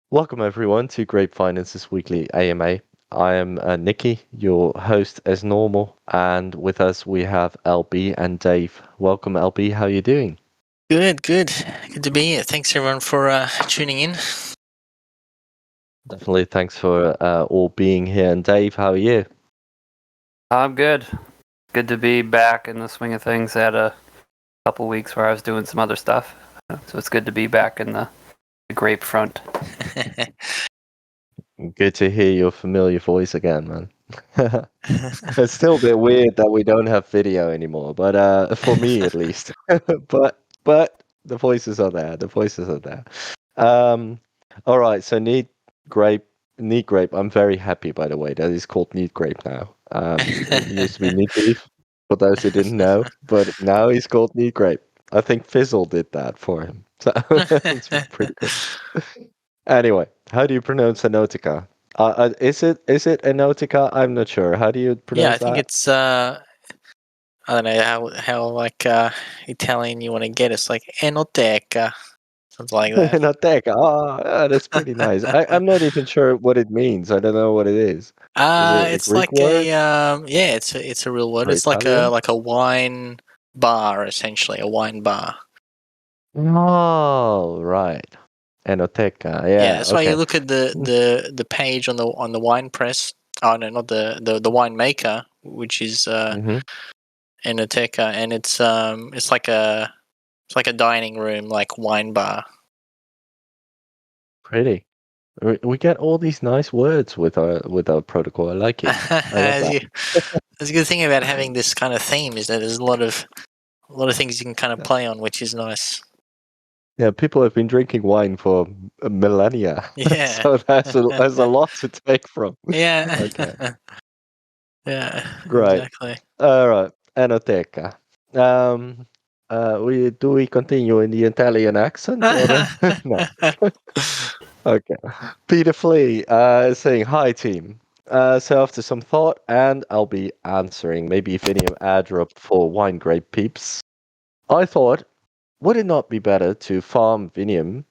Welcome everyone to Grape Finance's weekly AMA. I am Nikki, your host as normal, and with us we have LB and Dave. Welcome LB, how are you doing? Good to be here. Thanks everyone for tuning in. Definitely thanks for all being here. And Dave, how are you? I'm good. Good to be back in the swing of things. I had a couple weeks where I was doing some other stuff. So it's good to be back in the grape front. Good to hear your familiar voice again, man. It's still a bit weird that we don't have video anymore, but for me at least. but the voices are there. The voices are there. Um, all right. So grape, neat grape. I'm very happy, by the way, that it's called neat grape now. It used to be neat beef, for those who didn't know, but now he's called neat grape. I think Fizzle did that for him, so it's pretty cool. Anyway, how do you pronounce Enotica? Is it Enotica? I'm not sure. How do you Yeah, I pronounce think that? it's I don't know how like Italian you want to get. It's like enoteca, something like that. Enoteca. Oh, that's pretty nice. I'm not even sure what it means. I don't know what it is. Is it a It's Greek like a word yeah, it's a real word. or It's like a Italian? wine bar essentially, a wine bar. Oh, right. Enoteca. Yeah, Yeah. that's why you Okay. look at the page on the wine press. Oh no, not the winemaker, which is Mm-hmm. enoteca, and it's like a dining room, like wine bar. Pretty. We get all these nice words with our protocol. I like it. I love that. That's a good thing about having this kind of theme is that there's a lot of things you can kind of play on, which is nice. Yeah, people have been drinking wine for millennia, Yeah. so there's a lot to take from. Yeah. Okay, Yeah. great. Exactly. All right, Enoteca. Do we continue in the Italian accent or no? Okay. Peter Flea saying hi team. So after some thought, and I'll be answering maybe Vinium airdrop for wine grape peeps. I thought, would it not be better to farm Vinium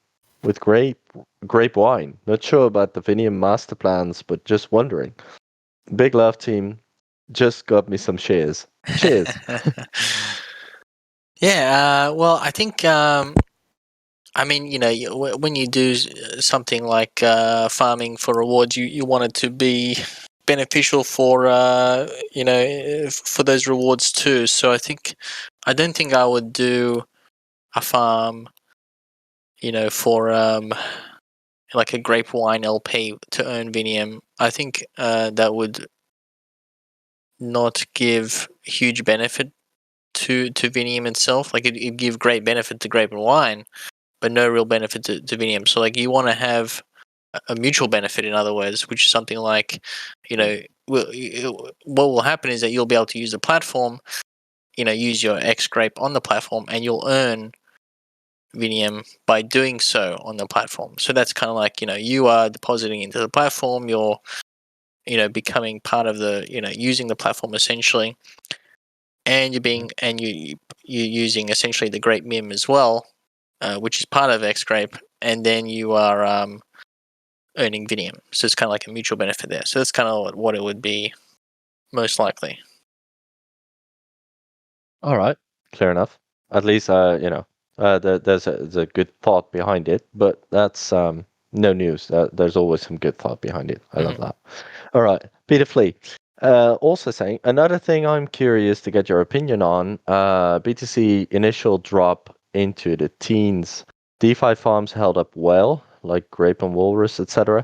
with grape wine? Not sure about the Vinium master plans, but just wondering. Big love team. Just got me some shares. Cheers. Yeah. Well, I think. I mean, when you do something like farming for rewards, you want it to be beneficial for for those rewards too. So I don't think I would do a farm, for like a grape wine LP to earn Vinium. I think that would not give huge benefit to Vinium itself. Like it'd give great benefit to grape and wine, but no real benefit to Vinium. So like you want to have a mutual benefit, in other words, which is something like, what will happen is that you'll be able to use the platform, use your X-grape on the platform, and you'll earn Vinium by doing so on the platform. So that's kind of like, you are depositing into the platform, you're, becoming part of the, using the platform essentially, and you're using essentially the Grape MIM as well, which is part of X-grape, and then you are earning Vinium. So it's kind of like a mutual benefit there. So that's kind of what it would be most likely. All right, clear enough. At least, there's a good thought behind it, but that's no news. There's always some good thought behind it. I love that. All right, Peter Flea. Also saying another thing I'm curious to get your opinion on. BTC initial drop into the teens. DeFi farms held up well, like Grape and Walrus, etc.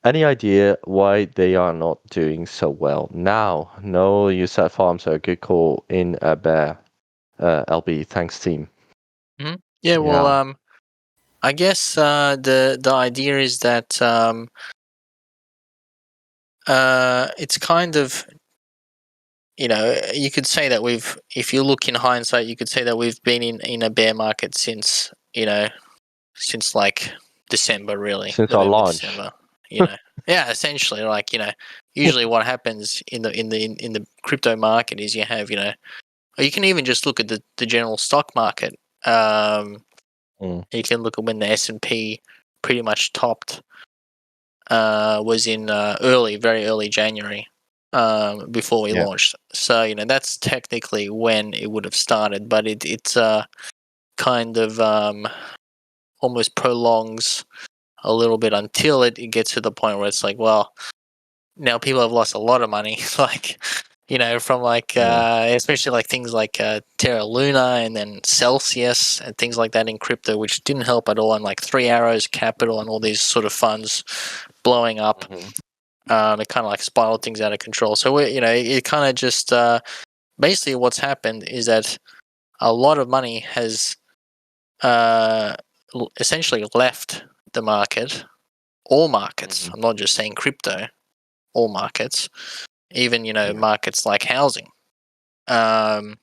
Any idea why they are not doing so well now? No, you said farms are a good call in a bear. LB, thanks team. Mm-hmm. Yeah, well, I guess the idea is that it's kind of, you could say that if you look in hindsight, you could say that we've been in a bear market since, since like December, really, Since our November, launch. December. Yeah, essentially, like usually what happens in the crypto market is you have, or you can even just look at the general stock market. You can look at when the S&P pretty much topped was in very early January, before we launched. So that's technically when it would have started, but it's kind of almost prolongs a little bit until it gets to the point where it's like, well, now people have lost a lot of money, like from like especially like things like Terra Luna and then Celsius and things like that in crypto, which didn't help at all, and like Three Arrows Capital and all these sort of funds blowing up. It kind of like spiraled things out of control. So it kind of just basically what's happened is that a lot of money has essentially left the market. All markets. I'm not just saying crypto. All markets, even markets like housing, and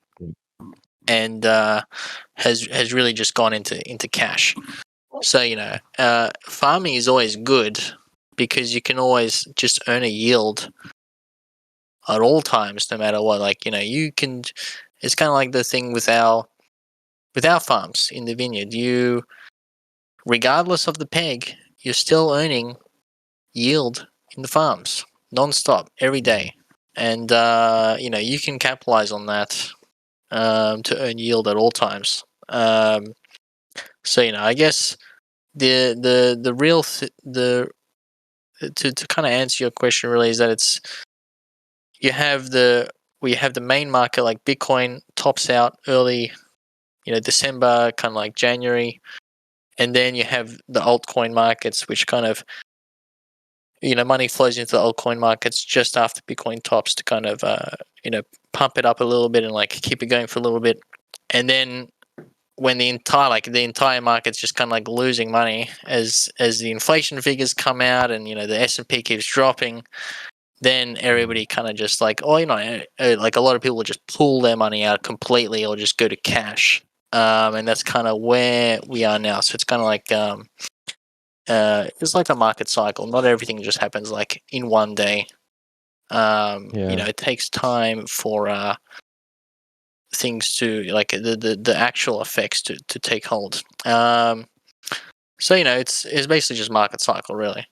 has really just gone into cash. So farming is always good because you can always just earn a yield at all times, no matter what. Like you can. It's kind of like the thing with our farms in the vineyard. You, regardless of the peg, you're still earning yield in the farms non-stop every day, and you can capitalize on that to earn yield at all times. So I guess the real to kind of answer your question really is that we have the main market, like Bitcoin tops out early December, kind of like January, and then you have the altcoin markets, which kind of money flows into the altcoin markets just after Bitcoin tops to kind of pump it up a little bit and like keep it going for a little bit, and then when the entire market's just kind of like losing money as the inflation figures come out and the S&P keeps dropping, then everybody kind of just like like a lot of people will just pull their money out completely or just go to cash, and that's kind of where we are now. So it's kind of like it's like a market cycle. Not everything just happens like in one day. It takes time for things to like the actual effects to take hold. So it's basically just market cycle, really.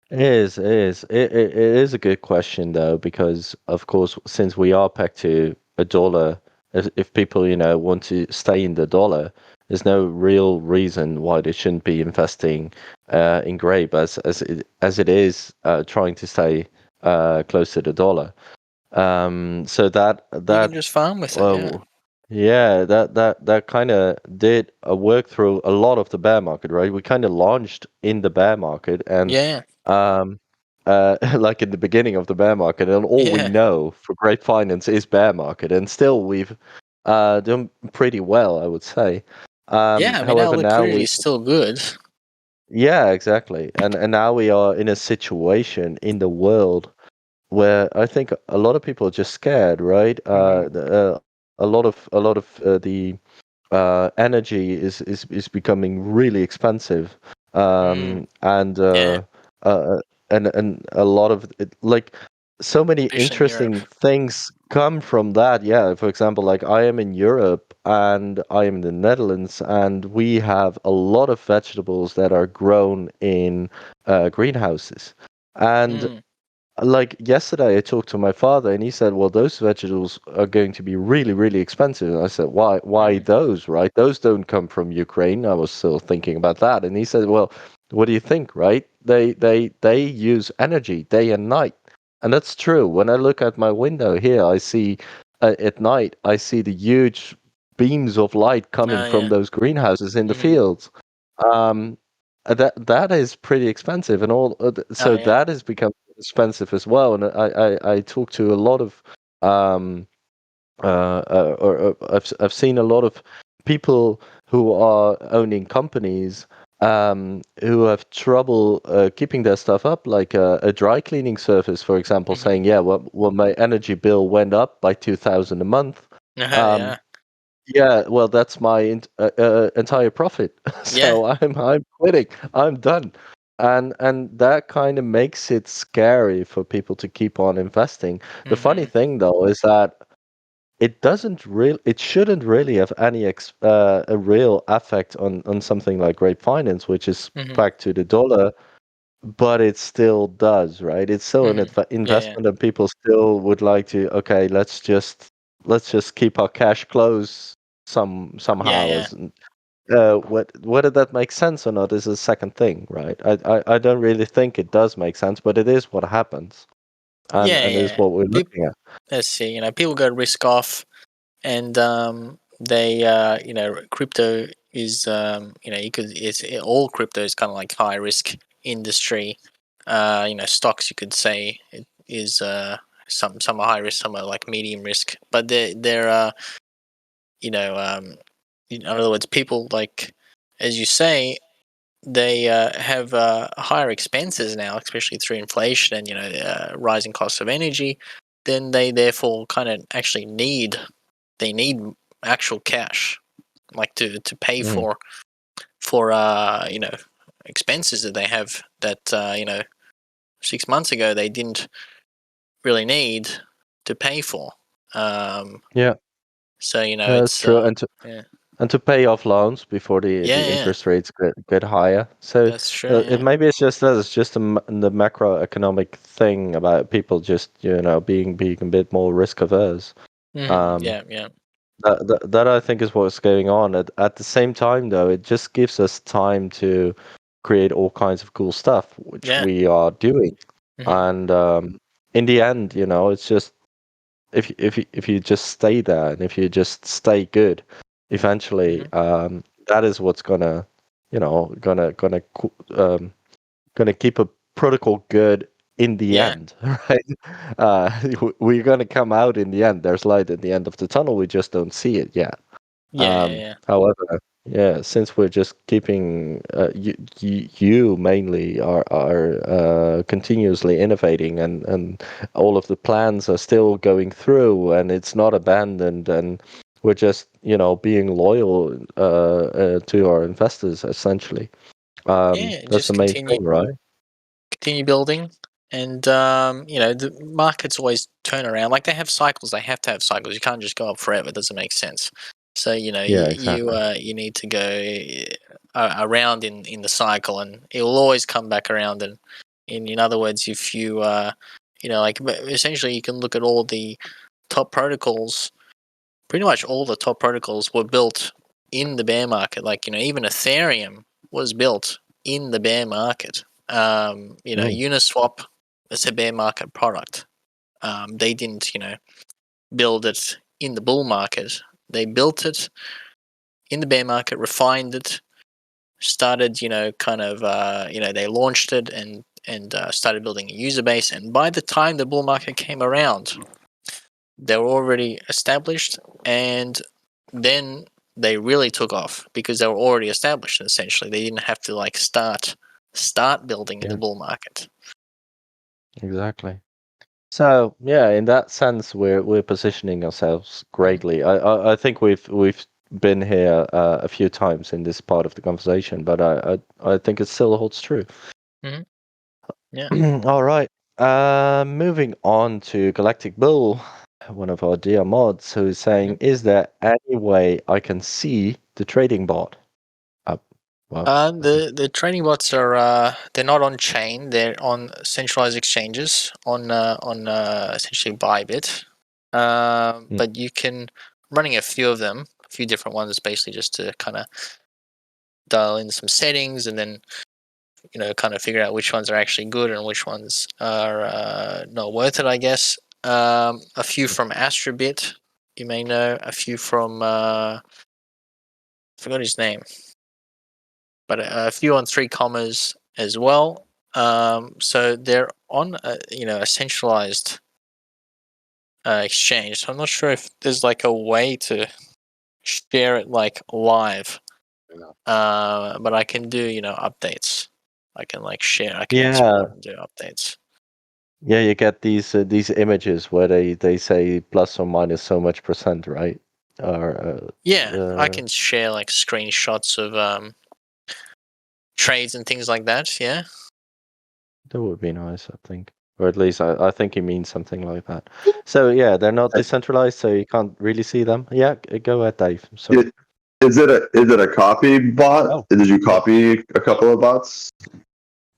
It is. It is. It is a good question though, because of course, since we are pegged to a dollar, if people want to stay in the dollar, there's no real reason why they shouldn't be investing in Grape as it is trying to stay close to the dollar. So that You can just farm with it. yeah, that kind of did work through a lot of the bear market, right? We kind of launched in the bear market, and like in the beginning of the bear market, and all we know for Grape Finance is bear market, and still we've done pretty well, I would say. I mean, our However, now liquidity is still good. yeah, exactly, and now we are in a situation in the world where I think a lot of people are just scared, right? A lot of the energy is becoming really expensive, and and a lot of it, like so many Especially in Europe. interesting things come from that. Yeah, for example, like I am in Europe and I am in the Netherlands, and we have a lot of vegetables that are grown in greenhouses, and like yesterday I talked to my father and he said, well, those vegetables are going to be really, really expensive. And I said, why those, right? Those don't come from Ukraine. I was still thinking about that. And he said, well, what do you think, right? They use energy day and night. And that's true. When I look at my window here, I see at night, I see the huge beams of light coming from those greenhouses in the fields. Um, that is pretty expensive, and all so that has become expensive as well. And I talk to a lot of or I've seen a lot of people who are owning companies who have trouble keeping their stuff up, like a dry cleaning service, for example, saying, yeah, well, my energy bill went up by 2,000 a month. Yeah, well, that's my entire profit. So I'm quitting. I'm done. And that kind of makes it scary for people to keep on investing. The funny thing though is that it shouldn't really have any a real effect on something like Grape Finance, which is back to the dollar. but it still does, right? It's still an investment, and people still would like to. Okay, let's just keep our cash close somehow. Yeah. Whether that makes sense or not is a second thing, right? I don't really think it does make sense, but it is what happens, and is what we're looking at. Let's see. People go risk off, and they crypto is all crypto is kind of like high risk industry. Stocks, you could say it is some are high risk, some are like medium risk, but they're in other words, people, like, as you say, they have higher expenses now, especially through inflation and rising costs of energy. Then they therefore kind of actually need actual cash, like to pay for expenses that they have that 6 months ago they didn't really need to pay for. Yeah. So That's it's true, yeah. and to pay off loans before the Yeah. interest rates get higher. So That's true. Yeah. maybe it's just that it's just the macroeconomic thing about people just being a bit more risk averse. Yeah. That I think is what's going on. At the same time, though, it just gives us time to create all kinds of cool stuff, which Yeah. we are doing. Mhm. And in the end, it's just if you just stay there and if you just stay good, eventually, that is what's gonna keep a protocol good in the Yeah. end, right? We're gonna come out in the end. There's light at the end of the tunnel. We just don't see it yet. Yeah. However, yeah, since we're just keeping you mainly are continuously innovating, and all of the plans are still going through, and it's not abandoned, and we're just being loyal to our investors essentially. That's Just the main thing, right? continue building, and the markets always turn around. Like, they have cycles. They have to have cycles. You can't just go up forever. It doesn't make sense. So Yeah, exactly. you need to go around in the cycle, and it will always come back around. And in other words, if you essentially, you can look at all the top protocols. Pretty much all the top protocols were built in the bear market. Like, even Ethereum was built in the bear market. Uniswap is a bear market product. They didn't, build it in the bull market. They built it in the bear market, refined it, started, they launched it and started building a user base. And by the time the bull market came around, they were already established, and then they really took off because they were already established. Essentially, they didn't have to like start building in the bull market. Exactly. So yeah, in that sense, we're positioning ourselves greatly. I think we've been here a few times in this part of the conversation, but I think it still holds true. Mm-hmm. Yeah. All right. Moving on to Galactic Bull, one of our dear mods, who is saying, "Is there any way I can see the trading bot?" Well, The trading bots are they're not on chain. They're on centralized exchanges on essentially Bybit. But you can running a few of them, a few different ones, basically just to kind of dial in some settings and then kind of figure out which ones are actually good and which ones are not worth it, I guess. A few from Astrobit, you may know. A few from I forgot his name, but a few on 3 commas as well. So they're on a centralized exchange. So I'm not sure if there's like a way to share it like live. But I can do updates. I can like share. I can export and do updates. Yeah, you get these images where they say plus or minus so much %, right? Or I can share like screenshots of trades and things like that. Yeah, that would be nice, I think, or at least I think he means something like that. So yeah, they're not decentralized, so you can't really see them. Yeah, go ahead, Dave. Sorry. Is it a copy bot? Oh. Did you copy a couple of bots?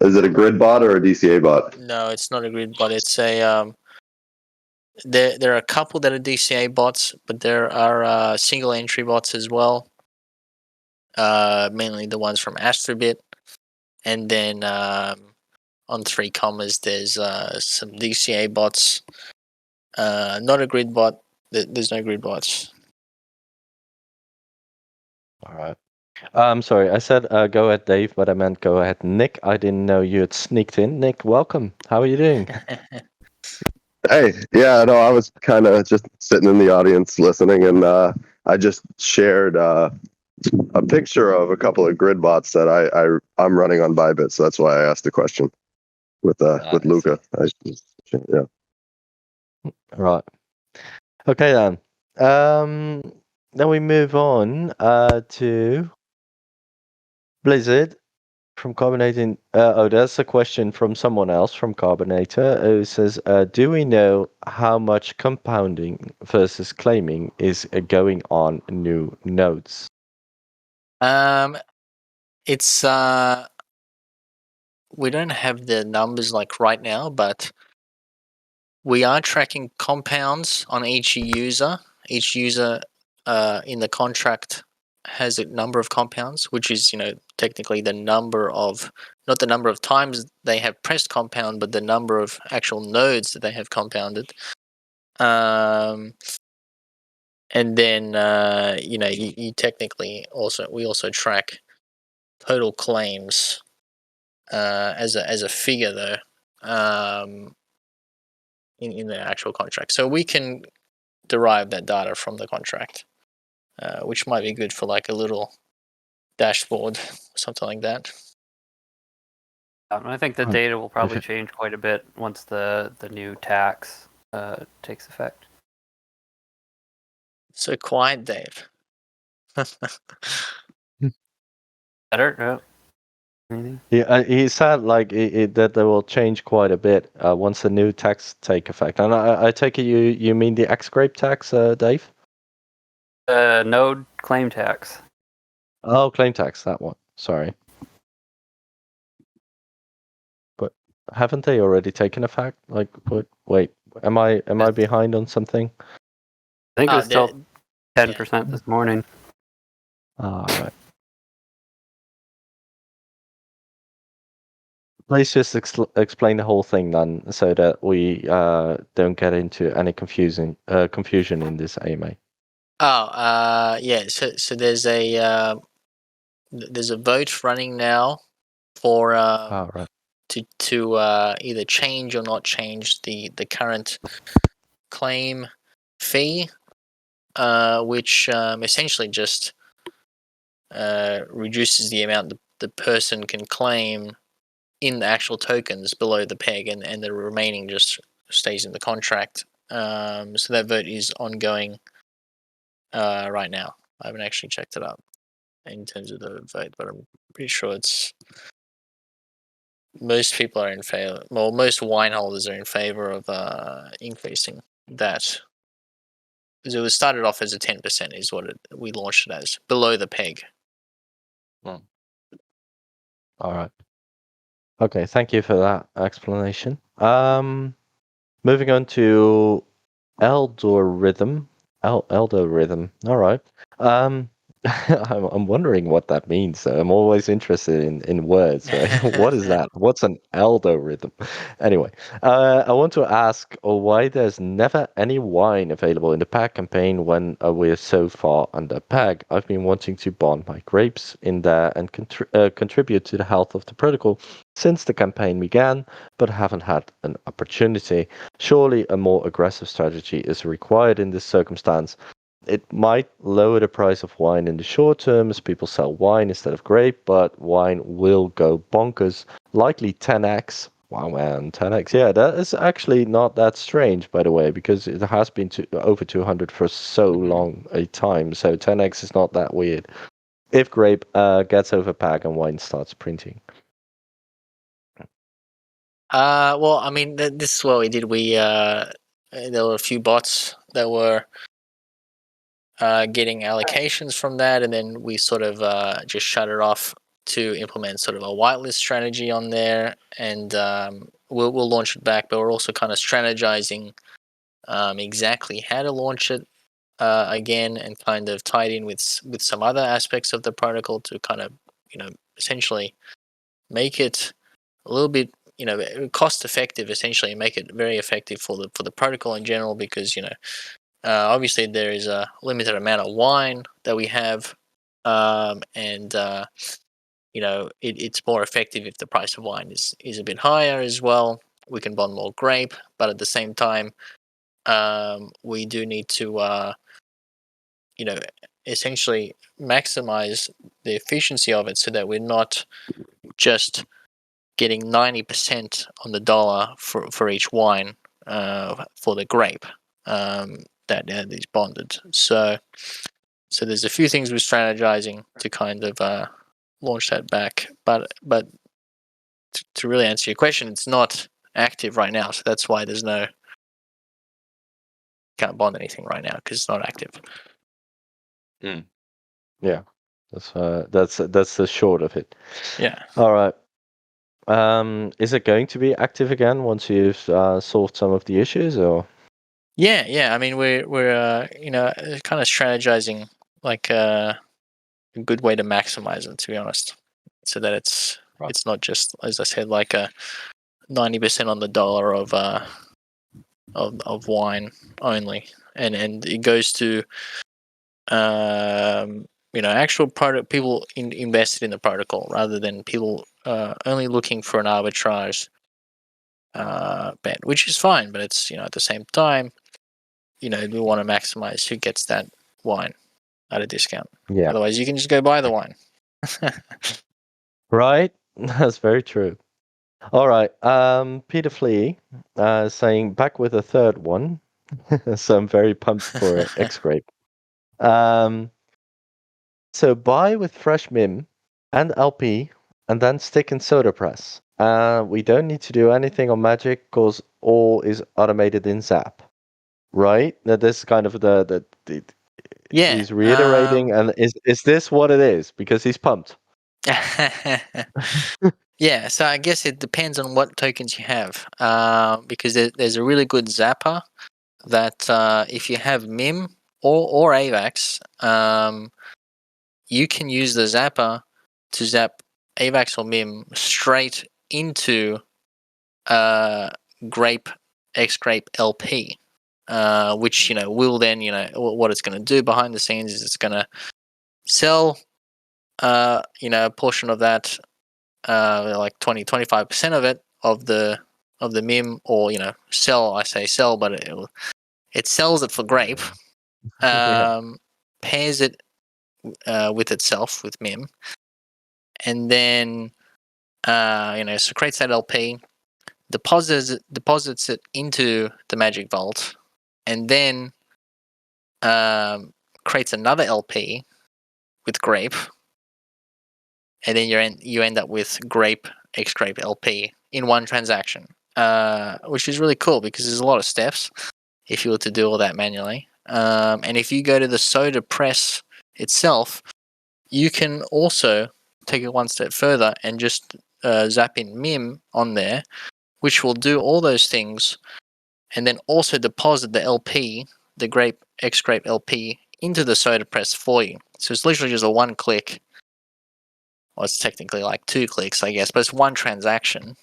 Is it a grid bot or a DCA bot? No, it's not a grid bot. It's a there are a couple that are DCA bots, but there are single entry bots as well. Mainly the ones from Astrobit, and then on 3 commas there's some DCA bots. Not a grid bot. There's no grid bots. All right. I'm sorry. I said go ahead, Dave, but I meant go ahead, Nick. I didn't know you had sneaked in. Nick, welcome. How are you doing? Hey, yeah, no, I was kind of just sitting in the audience listening, and I just shared a picture of a couple of grid bots that I'm running on Bybit, so that's why I asked the question with Luca. Yeah. Right. Okay then. Then we move on to Blizzard from Carbonating. That's a question from someone else from Carbonator who says, do we know how much compounding versus claiming is going on new nodes? It's we don't have the numbers like right now, but we are tracking compounds on each user. Each user in the contract has a number of compounds, which is, technically the number of, not the number of times they have pressed compound, but the number of actual nodes that they have compounded. And then, you technically we also track total claims as a figure though, in the actual contract. So we can derive that data from the contract, which might be good for like a little dashboard or something like that. I think the data will probably change quite a bit once the new tax takes effect. So quiet, Dave. Better? No. Anything? Yeah, he said like that they will change quite a bit once the new tax take effect. And I take it you mean the X-grape tax, Dave? Node claim tax. Oh, claim tax, that one. Sorry. But haven't they already taken effect? Like, wait, am I behind on something? I think it was still 10% this morning. All right. Please just explain the whole thing then, so that we don't get into any confusion in this AMA. Oh, yeah. So there's a vote running now for Right. to either change or not change the current claim fee, which essentially just reduces the amount the person can claim in the actual tokens below the peg, and the remaining just stays in the contract. So that vote is ongoing right now. I haven't actually checked it up in terms of the vote, but I'm pretty sure most people are in favor. Well, most wine holders are in favor of increasing that. Because it was started off as a 10%, is what we launched it as, below the peg. All right. Okay, thank you for that explanation. Moving on to Eldorism. Eldorism. All right. I'm wondering what that means. I'm always interested in words, right? What is that? What's an algorithm? Anyway, I want to ask why there's never any wine available in the pack campaign when we're so far under peg. I've been wanting to bond my grapes in there and contribute to the health of the protocol since the campaign began, but haven't had an opportunity. Surely a more aggressive strategy is required in this circumstance. It might lower the price of wine in the short term as people sell wine instead of grape, but wine will go bonkers, likely 10x. Wow, man, 10x. Yeah, that is actually not that strange, by the way, because it has been over 200 for so long a time. So 10x is not that weird. If grape gets over peg and wine starts printing. Well, I mean, this is what we did. There were a few bots that were getting allocations from that, and then we sort of just shut it off to implement sort of a whitelist strategy on there, and we'll launch it back. But we're also kind of strategizing exactly how to launch it again, and kind of tied in with some other aspects of the protocol to kind of essentially make it a little bit cost effective, essentially make it very effective for the protocol in general, because obviously there is a limited amount of wine that we have, and it's more effective if the price of wine is a bit higher as well. We can bond more grape, but at the same time, we do need to essentially maximize the efficiency of it, so that we're not just getting 90% on the dollar for each wine for the grape that is bonded. So there's a few things we're strategizing to kind of launch that back. But to really answer your question, it's not active right now. So that's why can't bond anything right now, because it's not active. Yeah, that's the short of it. Yeah. All right. Is it going to be active again once you've solved some of the issues, or? Yeah. I mean, we're kind of strategizing like a good way to maximize it, to be honest, so that it's not just, as I said, like a 90% on the dollar of wine only, and it goes to actual product people invested in the protocol, rather than people only looking for an arbitrage bet, which is fine, but it's at the same time, we want to maximize who gets that wine at a discount. Yeah. Otherwise, you can just go buy the wine. Right. That's very true. All right. Peter Flea saying back with a third one. So I'm very pumped for X-grape. So buy with fresh MIM and LP, and then stick in soda press. We don't need to do anything on Magic, because all is automated in Zap. Right? Now this is kind of the Yeah. he's reiterating, and is this what it is? Because he's pumped. Yeah, so I guess it depends on what tokens you have, because there's a really good zapper that if you have MIM or AVAX, you can use the zapper to zap AVAX or MIM straight into Grape X-grape LP, which will then what it's going to do behind the scenes is it's going to sell a portion of that, like 20-25% of it, of the MIM, or sell. I say sell, but it sells it for grape, pairs it with itself with MIM, and then so creates that LP, deposits it into the Magic Vault, and then creates another LP with grape, and then you end up with Grape X-grape LP in one transaction, which is really cool, because there's a lot of steps if you were to do all that manually. And if you go to the soda press itself, you can also take it one step further and just zap in MIM on there, which will do all those things, and then also deposit the LP, the Grape X-grape LP, into the soda press for you. So it's literally just a one click. Well, it's technically like 2 clicks, I guess, but it's one transaction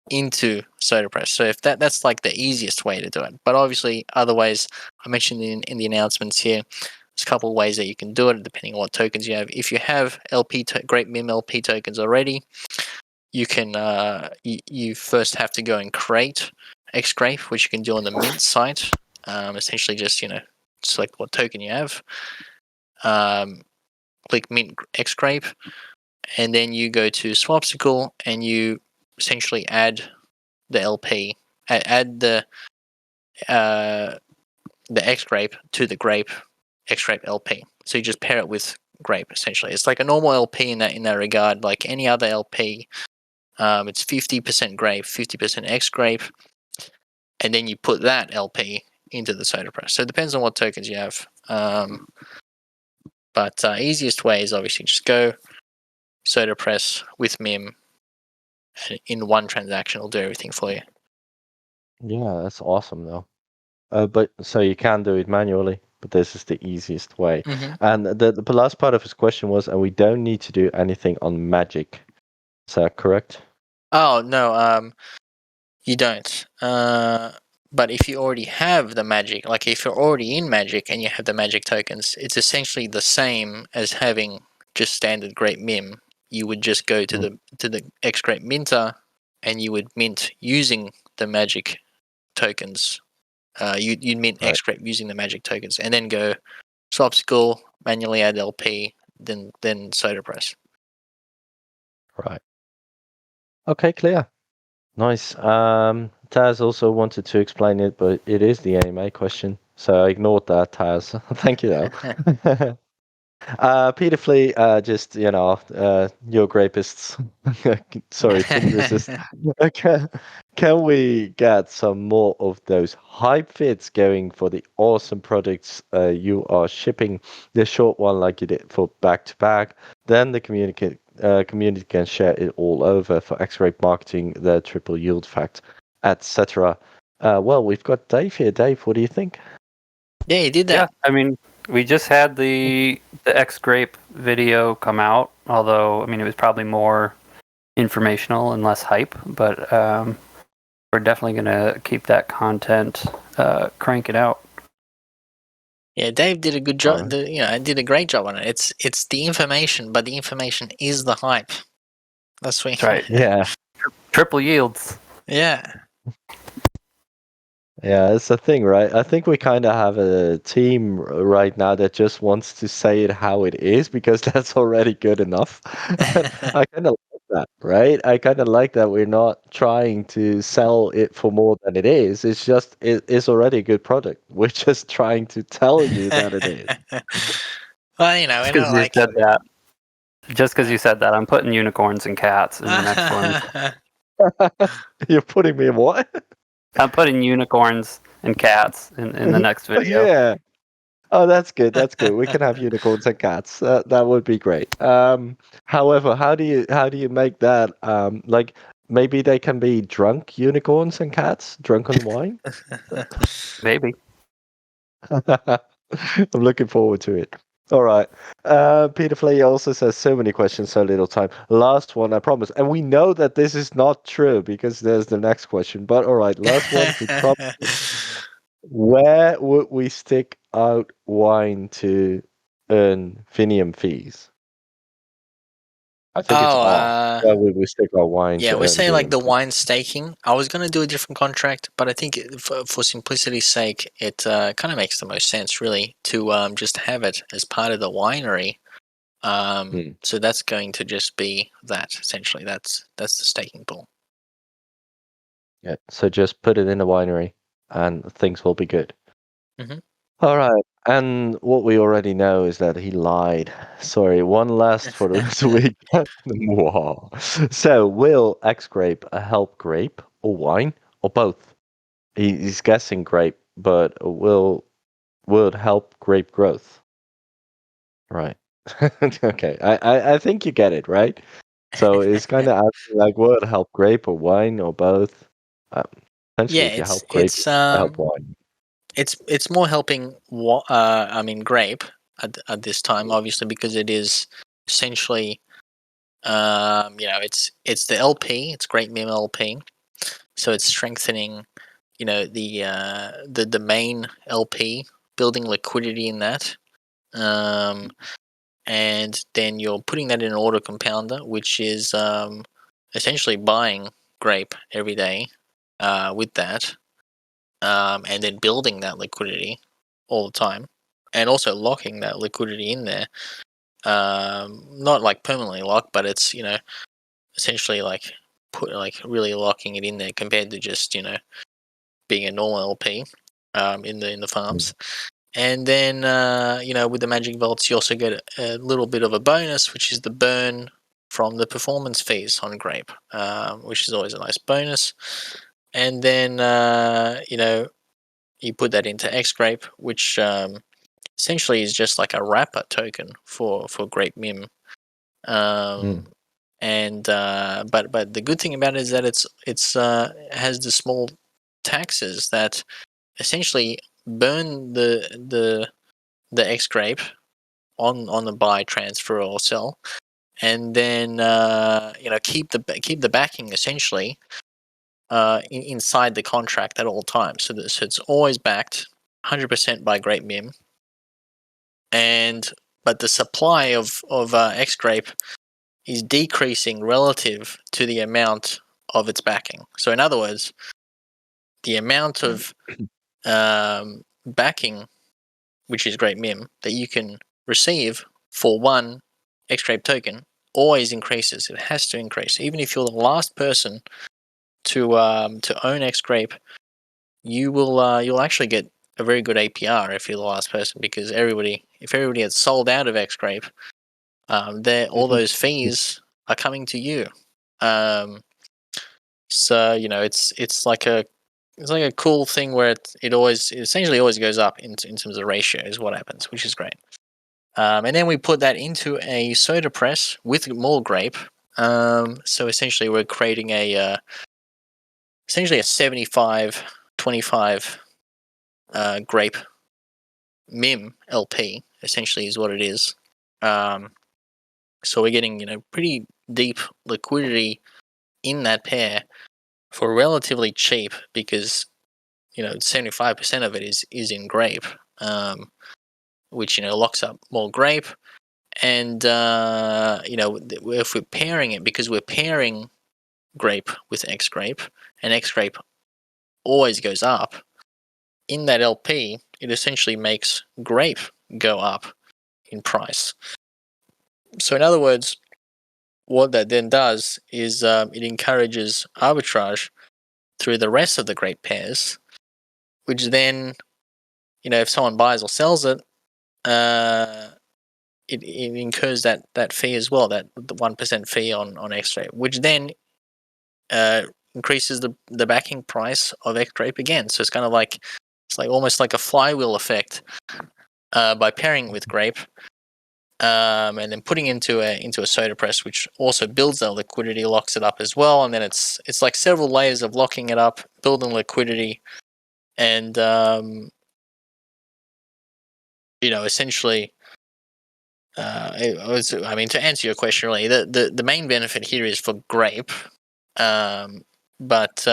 into SodaPress. So if that's like the easiest way to do it. But obviously, other ways, I mentioned in the announcements here, there's a couple of ways that you can do it depending on what tokens you have. If you have Grape MIM LP tokens already, you can you first have to go and create X-grape, which you can do on the Mint site. Essentially, just select what token you have. Click Mint X-grape, and then you go to Swapsicle, and you essentially add the LP, add the X-grape to the Grape X-grape LP. So you just pair it with grape. Essentially, it's like a normal LP in that regard, like any other LP. It's 50% grape, 50% X-grape, and then you put that LP into the soda press. So it depends on what tokens you have. But easiest way is obviously just go soda press with MIM, and in one transaction, it'll do everything for you. Yeah, that's awesome though. But so you can do it manually, but this is the easiest way. Mm-hmm. And the last part of his question was, and we don't need to do anything on Magic. Is that correct? Oh no, you don't. But if you already have the Magic, like if you're already in Magic and you have the Magic tokens, it's essentially the same as having just standard Grape MIM. You would just go to the X-grape minter, and you would mint using the Magic tokens. You'd mint Right. X-grape using the Magic tokens, and then go Swapsicle, manually add LP, then soda press. Right. Okay, clear. Nice. Taz also wanted to explain it, but it is the AMA question, so I ignored that, Taz. Thank you, though. Peter Flea, just, your grapists. Sorry, synthesis. Can we get some more of those hype fits going for the awesome products you are shipping? The short one like you did for back to back. Then the community can share it all over for X-grape marketing, the triple yield fact, etc. Well, we've got Dave here. Dave, what do you think? Yeah, he did Yeah, that. I mean, we just had the X-grape video come out, although, I mean, it was probably more informational and less hype, but we're definitely going to keep that content cranking out. Yeah, Dave did a good job. Alright. Did a great job on it. It's the information, but the information is the hype. That's right. Yeah. Triple yields. Yeah. Yeah, it's a thing, right? I think we kind of have a team right now that just wants to say it how it is because that's already good enough. I kind of like that, right? I kind of like that we're not trying to sell it for more than it is. It's just, it's already a good product. We're just trying to tell you that it is. Well, we're Just because not you like. said that. Just because you said that, I'm putting unicorns and cats in the next one. You're putting me in what? I'm putting unicorns and cats in the next video. Yeah. Oh, that's good. That's good. We can have unicorns and cats. That would be great. However, how do you make that? Like maybe they can be drunk unicorns and cats, drunk on wine. Maybe. I'm looking forward to it. All right. Peter Flea also says so many questions, so little time. Last one, I promise. And we know that this is not true because there's the next question. But all right, last one. He promised. Where would we stick out wine to earn Finium fees? I think it's R. Where would we stick our wine Yeah, to we earn say like Finium the fees? wine staking. I was going to do a different contract, but I think for simplicity's sake, it kind of makes the most sense, really, to just have it as part of the winery. So that's going to just be that, essentially. That's the staking pool. Yeah. So just put it in a winery, and things will be good. Mhm. All right. And what we already know is that he lied. Sorry, one last for this week. Wow. So, will X-grape help grape or wine or both? He's guessing grape, but will it help grape growth? Right. Okay. I think you get it, right? So it's kind of asking like, will it help grape or wine or both? Essentially, Yeah, if you help grape, you help wine. it's more helping. Grape at this time, obviously, because it is essentially, it's the LP. It's Grape MIM LP, so it's strengthening, the main LP, building liquidity in that, and then you're putting that in an auto compounder, which is essentially buying grape every day with that. And then building that liquidity all the time, and also locking that liquidity in there. Not like permanently locked, but it's essentially like really locking it in there compared to just being a normal LP in the farms. And then with the Magic Vaults, you also get a little bit of a bonus, which is the burn from the performance fees on Grape, which is always a nice bonus. And then you put that into X-grape, which essentially is just like a wrapper token for Grape MIM. And but the good thing about it is that it's has the small taxes that essentially burn the X-grape on the buy, transfer, or sell, and then keep the backing essentially inside the contract at all times. So it's always backed 100% by Grape Mim, but the supply of X-grape is decreasing relative to the amount of its backing. So in other words, the amount of backing, which is Grape Mim, that you can receive for one X-grape token always increases. It has to increase. Even if you're the last person to own X-grape, you'll actually get a very good APR if you're the last person, because if everybody had sold out of X-grape, all those fees are coming to you. So it's like a cool thing where it essentially always goes up in terms of the ratio is what happens, which is great. And then we put that into a soda press with more grape. So essentially we're creating essentially a 75-25 grape Mim LP, essentially is what it is. So we're getting pretty deep liquidity in that pair for relatively cheap, because 75% of it is in grape, which locks up more grape. And if we're pairing it, because we're pairing grape with X-grape, and X-grape always goes up in that LP, it essentially makes grape go up in price. So in other words, what that then does is it encourages arbitrage through the rest of the grape pairs, which then, if someone buys or sells it, it incurs that fee as well, that the 1% fee on X-grape, which then increases the backing price of X-grape again. So it's kind of like almost like a flywheel effect by pairing with grape, and then putting into a soda press, which also builds that liquidity, locks it up as well, and then it's like several layers of locking it up, building liquidity, and essentially. To answer your question, really, the main benefit here is for grape, but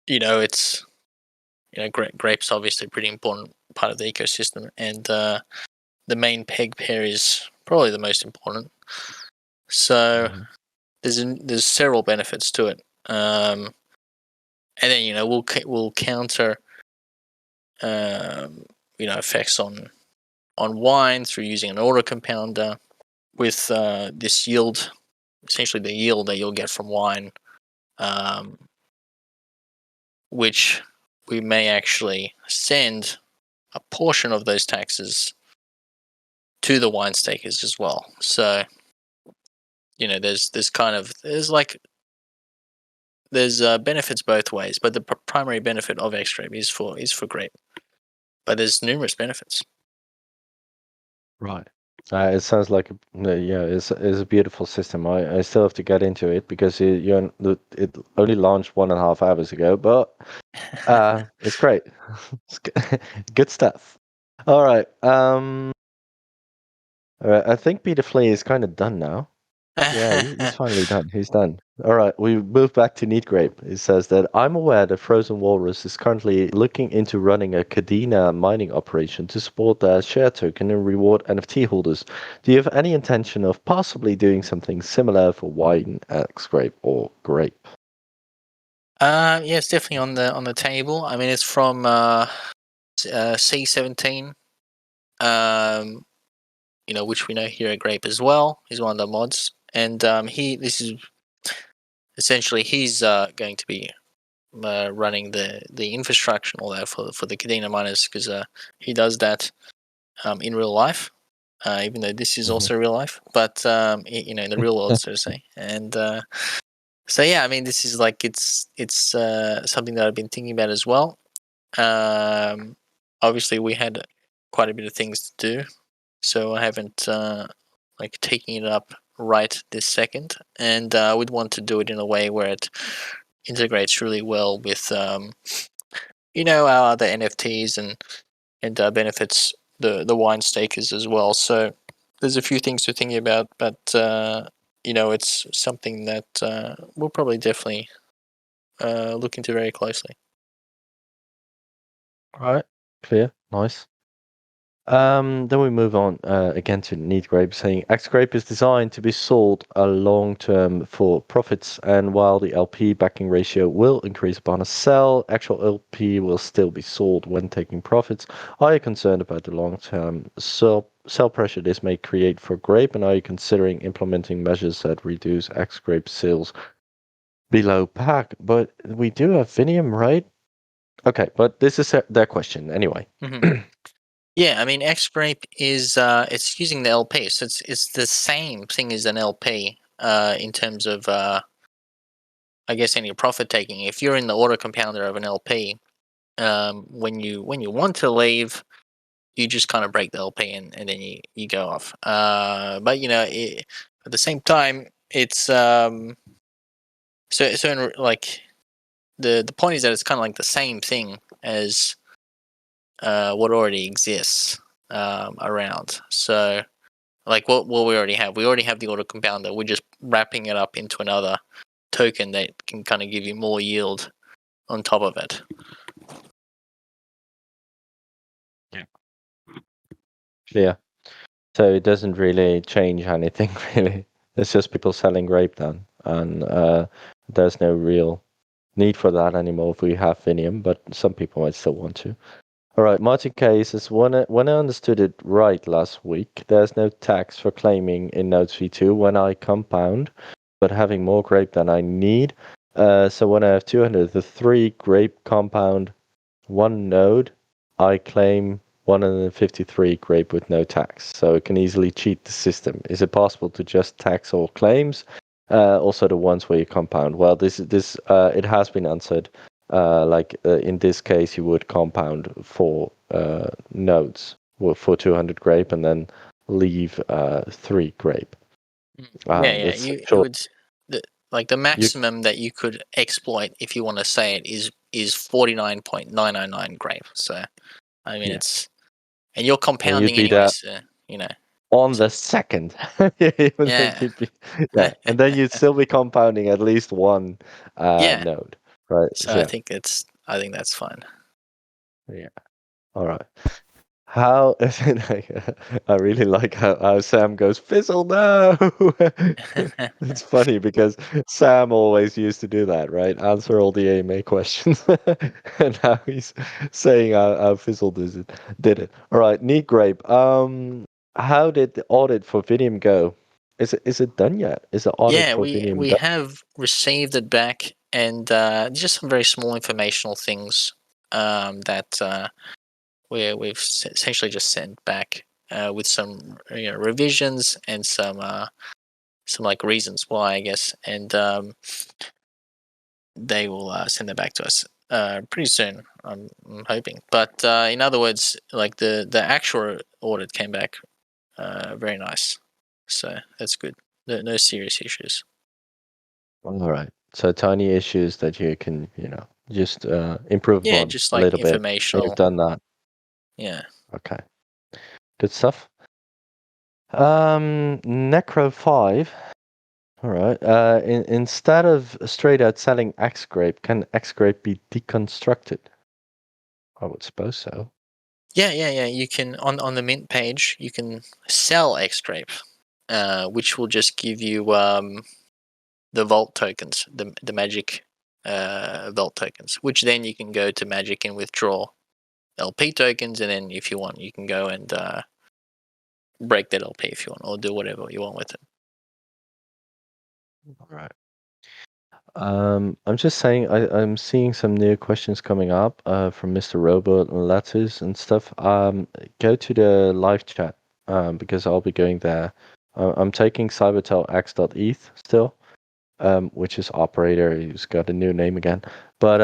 it's grape's obviously a pretty important part of the ecosystem, and the main peg pair is probably the most important. So there's several benefits to it, and then we'll counter effects on wine through using an auto compounder with this yield, essentially the yield that you'll get from wine, which we may actually send a portion of those taxes to the wine stakers as well. So there's benefits both ways, but the primary benefit of X-grape is for grape, but there's numerous benefits. Right. It sounds like it's a beautiful system. I still have to get into it because it only launched 1.5 hours ago, but it's great. It's good stuff. All right. All right. I think Peter Flea is kind of done now. Yeah, he's finally done. He's done. All right, we move back to Neat Grape. It says that I'm aware that Frozen Walrus is currently looking into running a Kadena mining operation to support their share token and reward NFT holders. Do you have any intention of possibly doing something similar for wine, X-grape, or grape? Yeah, it's definitely on the table. I mean, it's from C17, which we know here at Grape as well. He's one of the mods, and this is essentially he's going to be running the infrastructure and all that for the Kadena miners, because he does that in real life, even though this is also real life, but in the real world, so to say. And so yeah, I mean, this is like it's something that I've been thinking about as well. Obviously, we had quite a bit of things to do, so I haven't taking it up right this second, and we'd want to do it in a way where it integrates really well with our other NFTs and benefits the wine stakers as well. So there's a few things to think about, but it's something that we'll probably definitely look into very closely. All right, clear, nice. Then we move on again to Need Grape, saying X-grape is designed to be sold long term for profits, and while the LP backing ratio will increase upon a sell, actual LP will still be sold when taking profits. Are you concerned about the long term sell pressure this may create for Grape, and are you considering implementing measures that reduce X-grape sales below pack? But we do have Vinium, right? Okay, but this is their question anyway. Mm-hmm. Yeah, I mean, X-grape is it's using the LP, so it's the same thing as an LP in terms of I guess any profit taking. If you're in the auto compounder of an LP, when you want to leave, you just kind of break the LP and then you go off. But at the same time, it's so like the point is that it's kind of like the same thing as what already exists around. So like what we already have the auto compounder. We're just wrapping it up into another token that can kind of give you more yield on top of it. Yeah. So it doesn't really change anything, really. It's just people selling grape then, and there's no real need for that anymore if we have Vinium, but some people might still want to. All right, Martin K says, when I understood it right last week, there's no tax for claiming in Nodes V2 when I compound, but having more grape than I need. So when I have 203 grape compound, one node, I claim 153 grape with no tax. So it can easily cheat the system. Is it possible to just tax all claims? Also the ones where you compound. Well, it has been answered. In this case, you would compound 4 nodes for 200 grape and then leave 3 grape. It would the maximum that you could exploit, if you want to say it, is 49.909 grape. So I mean it's, and you're compounding anyway, so on the second. Yeah. And then you'd still be compounding at least one node, right? So I think that's fine. Yeah. All right. How I really like how Sam goes, Fizzle, no. It's funny because Sam always used to do that, right? Answer all the AMA questions. And now he's saying how Fizzle did it. All right, Neat Grape. How did the audit for Vinium go? Is it done yet? Is the audit for Vinium we done? have received it back, and just some very small informational things that we've essentially just sent back with some revisions and some like reasons why, I guess, and they will send it back to us pretty soon. I'm hoping. But in other words, like the actual audit came back very nice, so that's good. No serious issues. All right. So tiny issues that you can, just improve on just a like little bit. informational. You've done that. Yeah. Okay. Good stuff. Necro 5. All right. Instead of straight out selling X-grape, can X-grape be deconstructed? I would suppose so. Yeah. You can on the mint page, you can sell X-grape, which will just give you the vault tokens, the magic vault tokens, which then you can go to magic and withdraw LP tokens, and then if you want, you can go and break that LP if you want, or do whatever you want with it. All right. I'm just saying I'm seeing some new questions coming up from Mr. Robot and Lattice and stuff. Go to the live chat because I'll be going there. I'm taking Cybertel X.eth still, which is operator. He's got a new name again. But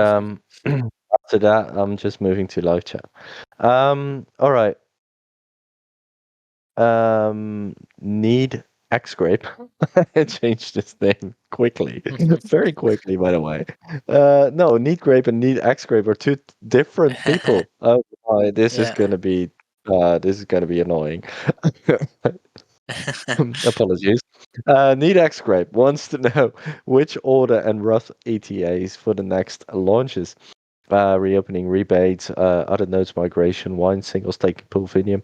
after that, I'm just moving to live chat. All right. Need X-grape. It changed its name quickly, very quickly, by the way. No, Neat Grape and Neat X-grape are two different people. Oh, boy, this is Yeah. gonna be annoying. Apologies. Neat X-grape wants to know which order and rough ETAs for the next launches. Reopening rebates, other nodes migration, wine singles taking pool Vinium.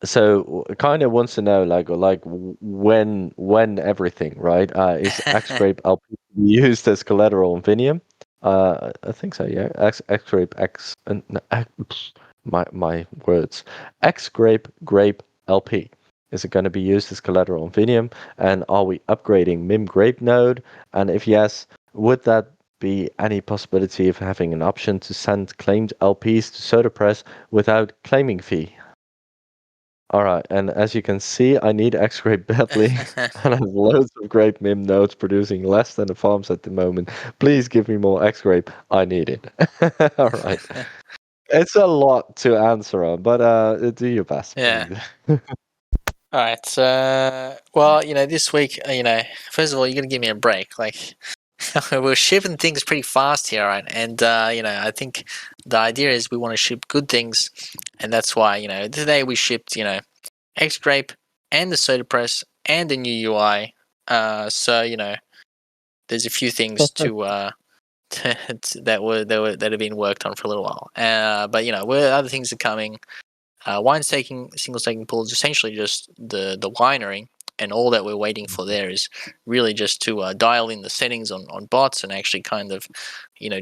So kind of wants to know like when everything, right? Is X-grape LP used as collateral on Vinium? I think so. Yeah. X-grape X and my words. Grape LP. Is it going to be used as collateral on Vinium? And are we upgrading MIM Grape node? And if yes, would that be any possibility of having an option to send claimed LPs to SodaPress without claiming fee? All right, and as you can see, I need X-grape badly, and I have loads of grape MIM nodes producing less than the farms at the moment. Please give me more X-grape. I need it. All right. It's a lot to answer on, but do your best, Yeah. please. All right. Well, this week, first of all, you're gonna give me a break. Like, we're shipping things pretty fast here, right? And I think the idea is we want to ship good things, and that's why today we shipped X-grape and the soda press and the new UI. So there's a few things to that have been worked on for a little while. But where other things are coming. Wine staking, single staking pool is essentially just the winery, and all that we're waiting for there is really just to dial in the settings on bots and actually kind of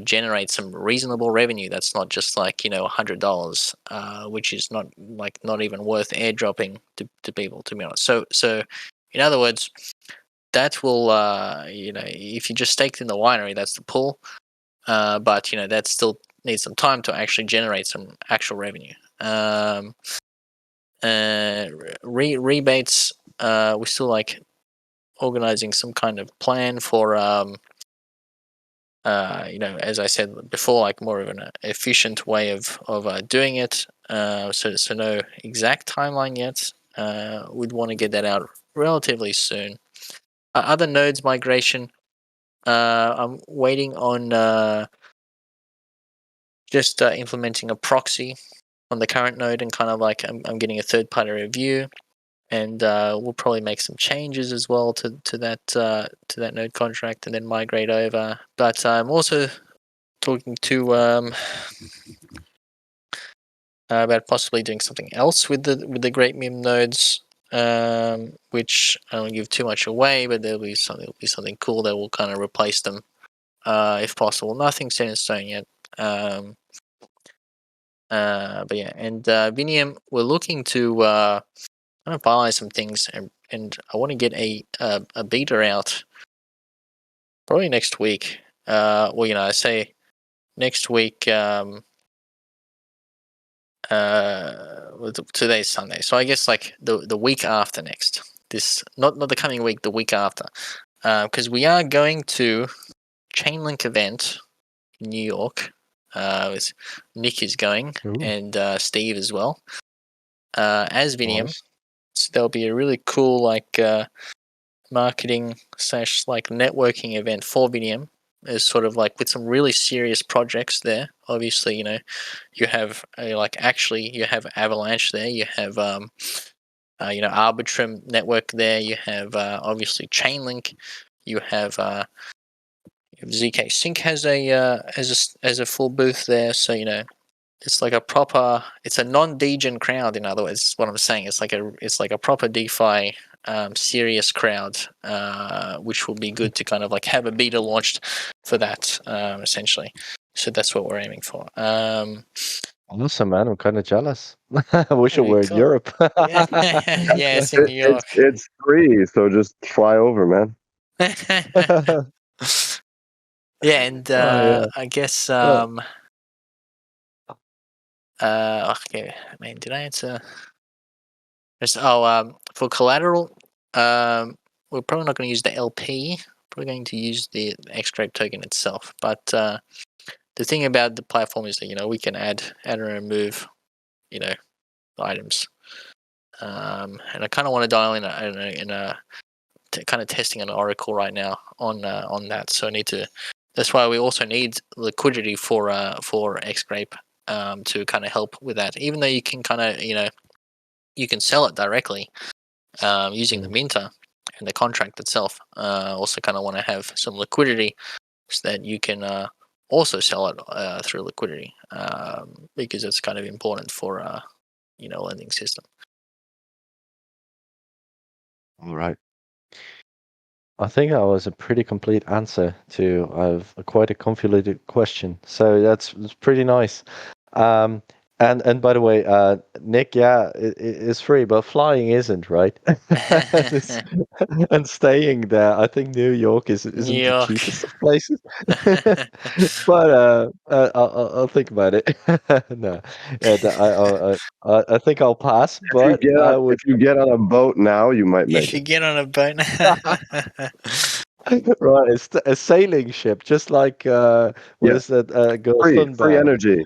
generate some reasonable revenue. That's not just like $100, which is not even worth airdropping to people, to be honest. So in other words, that will if you just staked in the winery, that's the pool, but that still needs some time to actually generate some actual revenue. Rebates, we're still like organizing some kind of plan for as I said before, like more of an efficient way of doing it. So no exact timeline yet. We'd want to get that out relatively soon. Other nodes migration, I'm waiting on just implementing a proxy on the current node, and kind of like I'm getting a third party review, and we'll probably make some changes as well to that node contract and then migrate over. But I'm also talking to about possibly doing something else with the Grape MIM nodes, which I don't give too much away, but there'll be something cool that will kind of replace them, if possible. Nothing set in stone yet. But yeah, and Vinium, we're looking to kind of finalize some things, and I want to get a beta out probably next week. Well, I say next week. Today's Sunday, so I guess like the week after next. This not the coming week, the week after, because we are going to Chainlink event in New York. With Nick is going, Ooh. and Steve as well, as Vinium. Nice. So there'll be a really cool like marketing / like networking event for Vinium. Is sort of like with some really serious projects there. Obviously, you have you have Avalanche there. You have Arbitrum network there. You have obviously Chainlink. You have ZK Sync has a full booth there. So it's like it's a non-degen crowd. In other words, what I'm saying, it's like a proper DeFi serious crowd, which will be good to kind of like have a beta launched for that, essentially. So that's what we're aiming for. Awesome, man. I'm kind of jealous. I wish I Very were in cool. Europe. Yeah, it's in New York. It's free, so just fly over, man. Yeah, and yeah. I guess okay, man, did I answer? For collateral, we're probably not going to use the LP. Probably going to use the X-grape token itself. But the thing about the platform is that we can add and remove items. and I kind of want to dial in kind of testing an oracle right now on that. So I need to. That's why we also need liquidity for X-grape to kind of help with that. Even though you can kind of you can sell it directly using the minter and the contract itself. Also, kind of want to have some liquidity so that you can also sell it through liquidity because it's kind of important for lending system. All right. I think that was a pretty complete answer to quite a convoluted question. So that's pretty nice. And by the way, Nick, yeah, it's free, but flying isn't, right? And staying there, I think New York isn't New the York. cheapest of places. But I'll think about it. No, I think I'll pass. But I would. If you get on a boat now, you might make If you it. get on a boat. Right, it's a sailing ship, just like what Yeah. is that girl Free Thunberg? energy.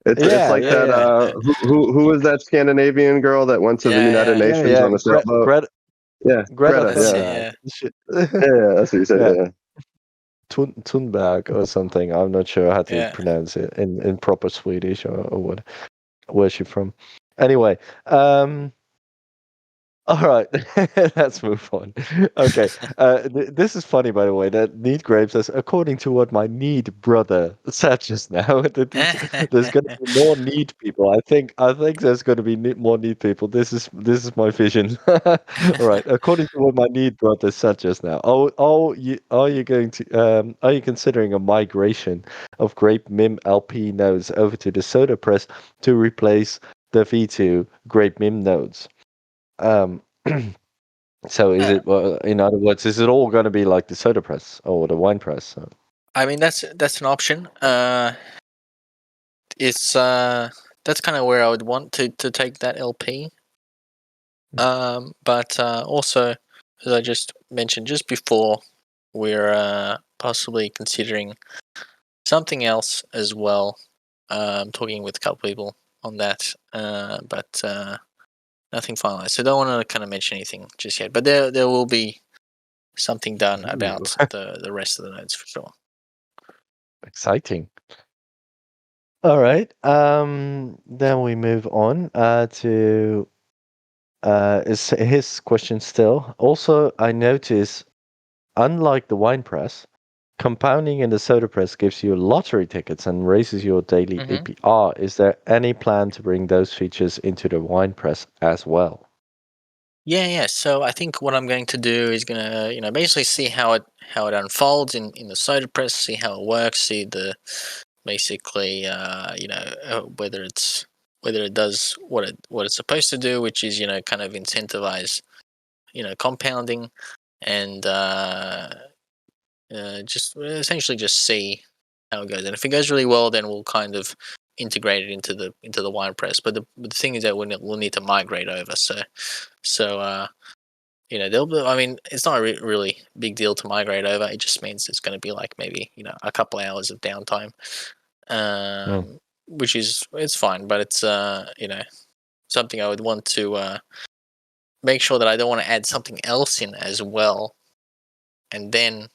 It's Yeah, like yeah, that. yeah. Who was that Scandinavian girl that went to the United Yeah. Yeah, Nations yeah. on a sailboat? Yeah, Greta Greta. That's Yeah, it, Thunberg. yeah. Shit. yeah, that's what you said. Yeah, Yeah. Thunberg or something. I'm not sure how to Yeah. pronounce it in proper Swedish or what. Where's she from? Anyway, all right, let's move on. Okay, this is funny, by the way. That Need Grape says, according to what my Need brother said just now, that there's going to be more Need people. I think there's going to be more Need people. This is my vision. All right, according to what my Need brother said just now. Are you considering a migration of Grape Mim LP nodes over to the Soda Press to replace the V2 Grape Mim nodes? So is it? In other words, is it all going to be like the soda press or the wine press? So. I mean, that's an option. It's that's kind of where I would want to take that LP. But also, as I just mentioned just before, we're possibly considering something else as well. Talking with a couple people on that, but nothing finalized. So don't want to kind of mention anything just yet. But there will be something done about the rest of the nodes for sure. Exciting. All right. Then we move on to is his question still. Also, I notice, unlike the wine press, compounding in the soda press gives you lottery tickets and raises your daily APR. Is there any plan to bring those features into the wine press as well? Yeah. So I think what I'm going to do is gonna basically see how it unfolds in the soda press, see how it works, see the basically whether it does what it's supposed to do, which is kind of incentivize compounding and just essentially just see how it goes. And if it goes really well, then we'll kind of integrate it into the wine press. But the thing is that we'll need to migrate over. So I mean, it's not a really big deal to migrate over. It just means it's going to be like maybe a couple hours of downtime, which is it's fine. But it's something I would want to make sure that I don't want to add something else in as well, and then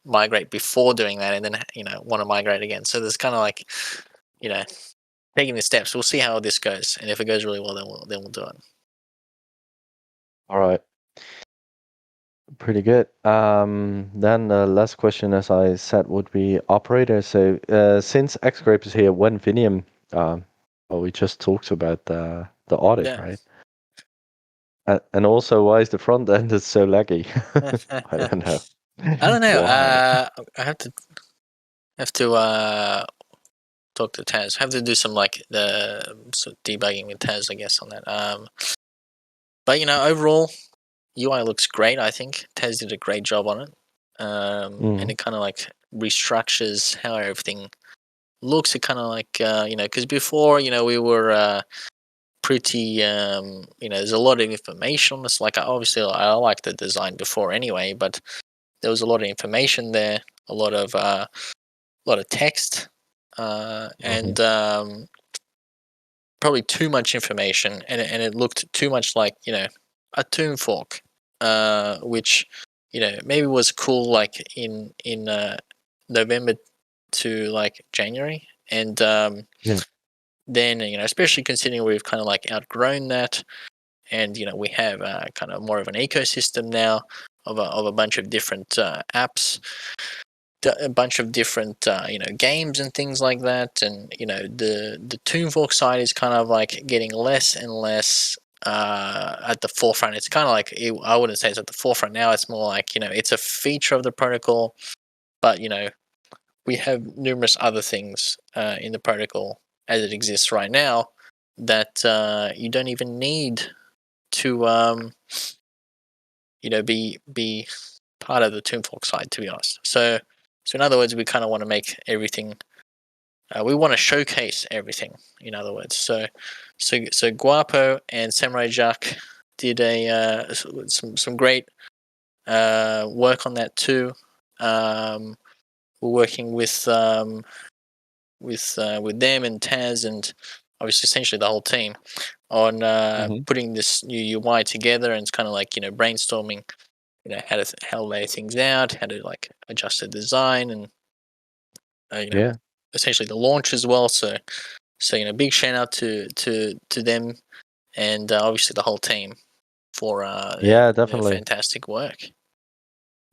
migrate before doing that, and then want to migrate again. So there's kind of like taking the steps. We'll see how this goes, and if it goes really well, then we'll do it. All right. Pretty good. Then the last question, as I said, would be operator. So since X-grape is here, when Vinium, we just talked about the audit, right? And also, why is the front end so laggy? I don't know. I don't know. Why? I have to talk to Taz. Have to do some debugging with Taz, I guess, on that. But overall, UI looks great. I think Taz did a great job on it, and it kind of like restructures how everything looks. It kind of like because before we were pretty there's a lot of information on this. Like obviously I like the design before anyway, but there was a lot of information there, a lot of text, and probably too much information, and it looked too much like, you know, a tomb fork, which, you know, maybe was cool like in November to like January, and then, you know, especially considering we've kind of like outgrown that, and, you know, we have kind of more of an ecosystem now of a bunch of different apps, a bunch of different you know, games and things like that, and, you know, the tomb fork side is kind of like getting less and less at the forefront. It's kind of like, I wouldn't say it's at the forefront now. It's more like, you know, it's a feature of the protocol, but, you know, we have numerous other things in the protocol as it exists right now that you don't even need to you know, be part of the tomb fork side, to be honest. So in other words, we kind of want to make everything. We want to showcase everything. In other words, so Guapo and Samurai Jack did some great work on that too. We're working with them and Taz and obviously essentially the whole team on putting this new UI together, and it's kind of like, you know, brainstorming, you know, how to lay things out, how to like adjust the design, and you know, essentially the launch as well. So you know, big shout out to them, and obviously the whole team for their definitely. fantastic work.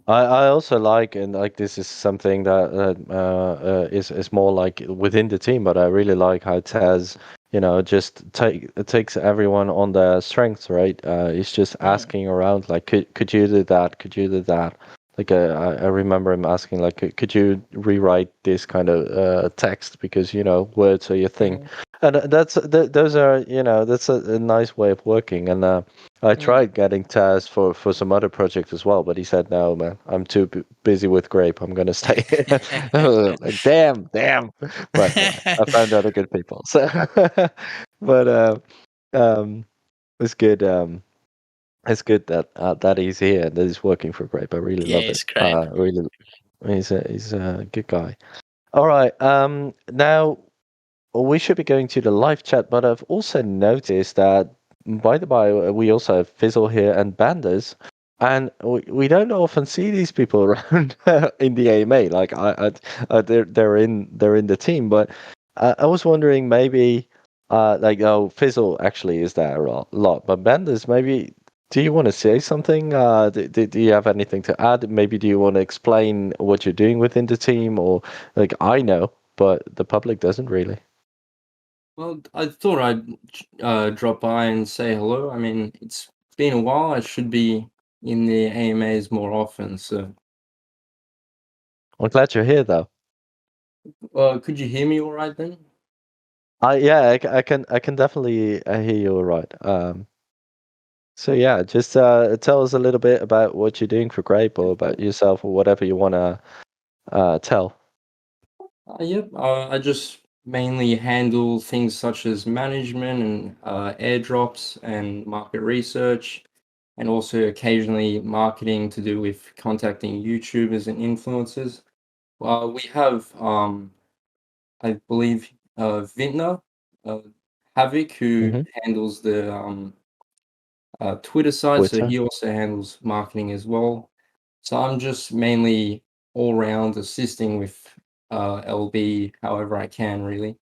I also like, and like this is something that is more like within the team, but I really like how Taz, you know, just takes everyone on their strengths, right? He's just asking around, like, could you do that? Could you do that? Like, I remember him asking, like, could you rewrite this kind of text, because, you know, words are your thing, and those are, you know, that's a nice way of working. And I tried getting Taz for some other project as well, but he said, no, man, I'm too busy with Grape. I'm gonna stay. Like, damn. But I found other good people. So, but it's good. It's good that he's here and that he's working for Grape. I really love it. It's great. Really, he's a good guy. All right. Now we should be going to the live chat, but I've also noticed that, by the by, we also have Fizzle here and Banders, and we don't often see these people around in the AMA. Like, they're in the team, but I was wondering, maybe like, oh, Fizzle actually is there a lot, but Banders, maybe. Do you want to say something? Do you have anything to add? Maybe do you want to explain what you're doing within the team, or, like, I know, but the public doesn't really. Well, I thought I'd drop by and say hello. I mean, it's been a while. I should be in the AMAs more often. So, I'm glad you're here, though. could you hear me all right then? Yeah, I can definitely hear you all right. So yeah, just tell us a little bit about what you're doing for Grape, or about yourself, or whatever you want to tell. Yep. I just mainly handle things such as management and airdrops and market research, and also occasionally marketing to do with contacting YouTubers and influencers. We have, I believe, Vintner, Havoc, who handles the Twitter side, so Twitter. he also handles marketing as well. So I'm just mainly all round assisting with LB however I can, really.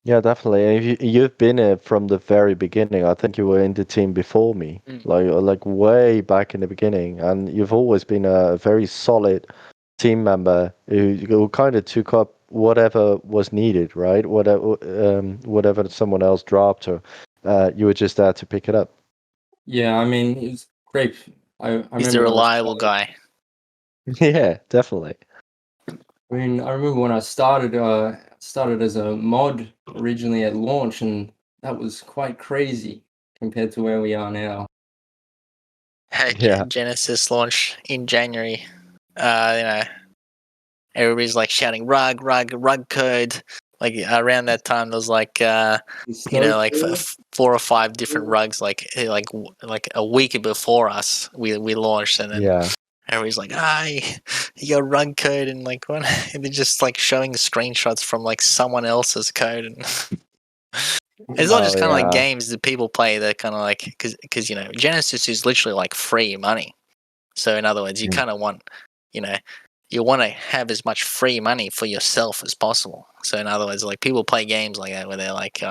Yeah, definitely. You've been from the very beginning. I think you were in the team before me, like way back in the beginning, and you've always been a very solid team member who kind of took up whatever was needed, right? Whatever someone else dropped, or you were just there to pick it up. Yeah, I mean, it's great. I He's a remember reliable guy. Yeah, definitely. I mean, I remember when I started as a mod originally at launch, and that was quite crazy compared to where we are now. Yeah. Genesis launch in January. You know, everybody's like shouting rug code. Like around that time, there was like you know, like 4 or 5 different rugs. Like a week before us, we launched, and then Everybody's like, you got rug code and like what? And they're just like showing screenshots from like someone else's code, and it's not just kind of like games that people play. They're kind of like because Genesis is literally like free money. So in other words, you kind of want you want to have as much free money for yourself as possible. So in other words, like people play games like that where they're like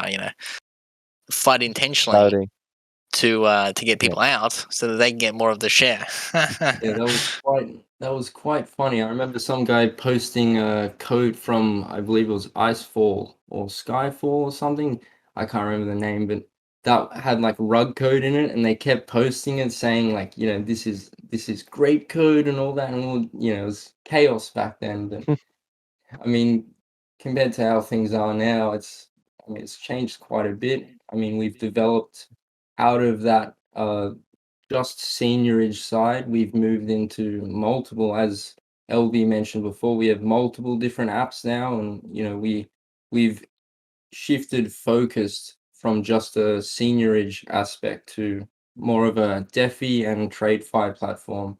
fight intentionally Clouding. to get people out so that they can get more of the share. Yeah, that was quite funny. I remember some guy posting a code from, I believe it was Icefall or Skyfall or something. I can't remember the name, but that had like rug code in it, and they kept posting it saying like, this is grape code and all that, and all, it was chaos back then. But I mean, compared to how things are now, it's changed quite a bit. I mean, we've developed out of that just seniorage side, we've moved into multiple, as LB mentioned before, we have multiple different apps now, and we've shifted focus from just a seniorage aspect to more of a DeFi and TradeFi platform.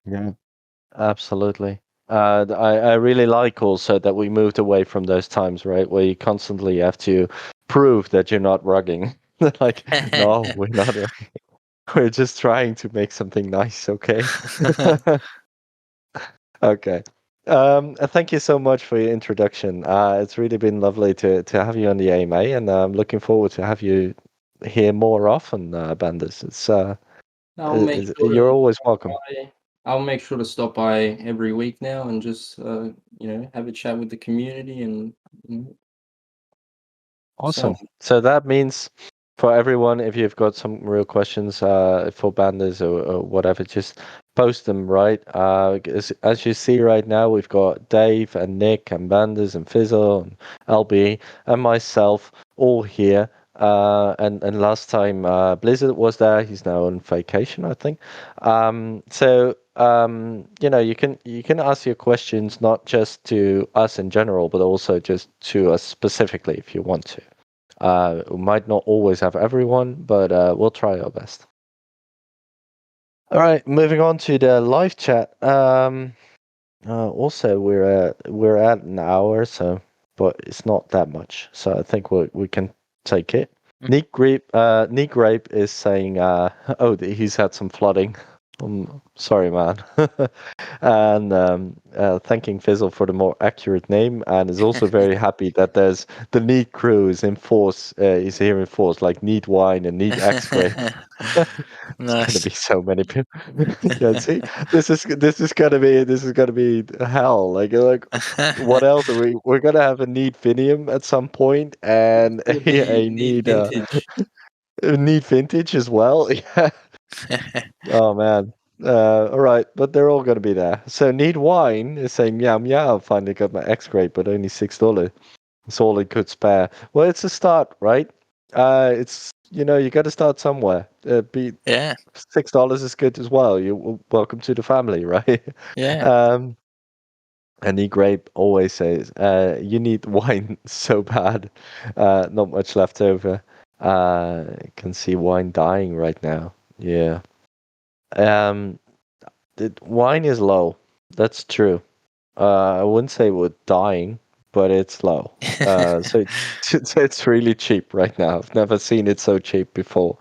Yeah, absolutely. I really like also that we moved away from those times, right, where you constantly have to prove that you're not rugging. Like, no, we're not rugging. We're just trying to make something nice, okay? Okay. Thank you so much for your introduction. It's really been lovely to have you on the AMA, and I'm looking forward to have you here more often, Banders. You're always welcome. I'll make sure to stop by every week now and just have a chat with the community and Awesome. So that means for everyone, if you've got some real questions for Banders or whatever, just post them, right? As you see right now, we've got Dave and Nick and Banders and Fizzle and LB and myself all here. And last time Blizzard was there. He's now on vacation, I think. You can ask your questions not just to us in general, but also just to us specifically if you want to. We might not always have everyone, but we'll try our best. All right, moving on to the live chat. Also, we're at an hour, but it's not that much, so I think we can take it. Neat Grape is saying, he's had some flooding. Sorry, man. And thanking Fizzle for the more accurate name, and is also very happy that there's the Neat crew is in force. Is here in force, like Neat Wine and Neat X-grape. There's gonna be so many people. Yeah, see, this is gonna be hell. Like what else are we're gonna have a Neat Vinium at some point, and a Neat vintage. Neat Vintage as well. Yeah. Oh man. All right, but they're all going to be there. So Need Wine is saying, yeah, I finally got my X-grape, but only $6. It's all it could spare. Well, it's a start, right? It's you got to start somewhere. $6 is good as well. You're welcome to the family, right? Yeah. And Need Grape always says, you need wine so bad. Not much left over. Can see wine dying right now. Yeah. The wine is low. That's true. I wouldn't say we're dying, but it's low. So it's really cheap right now. I've never seen it so cheap before.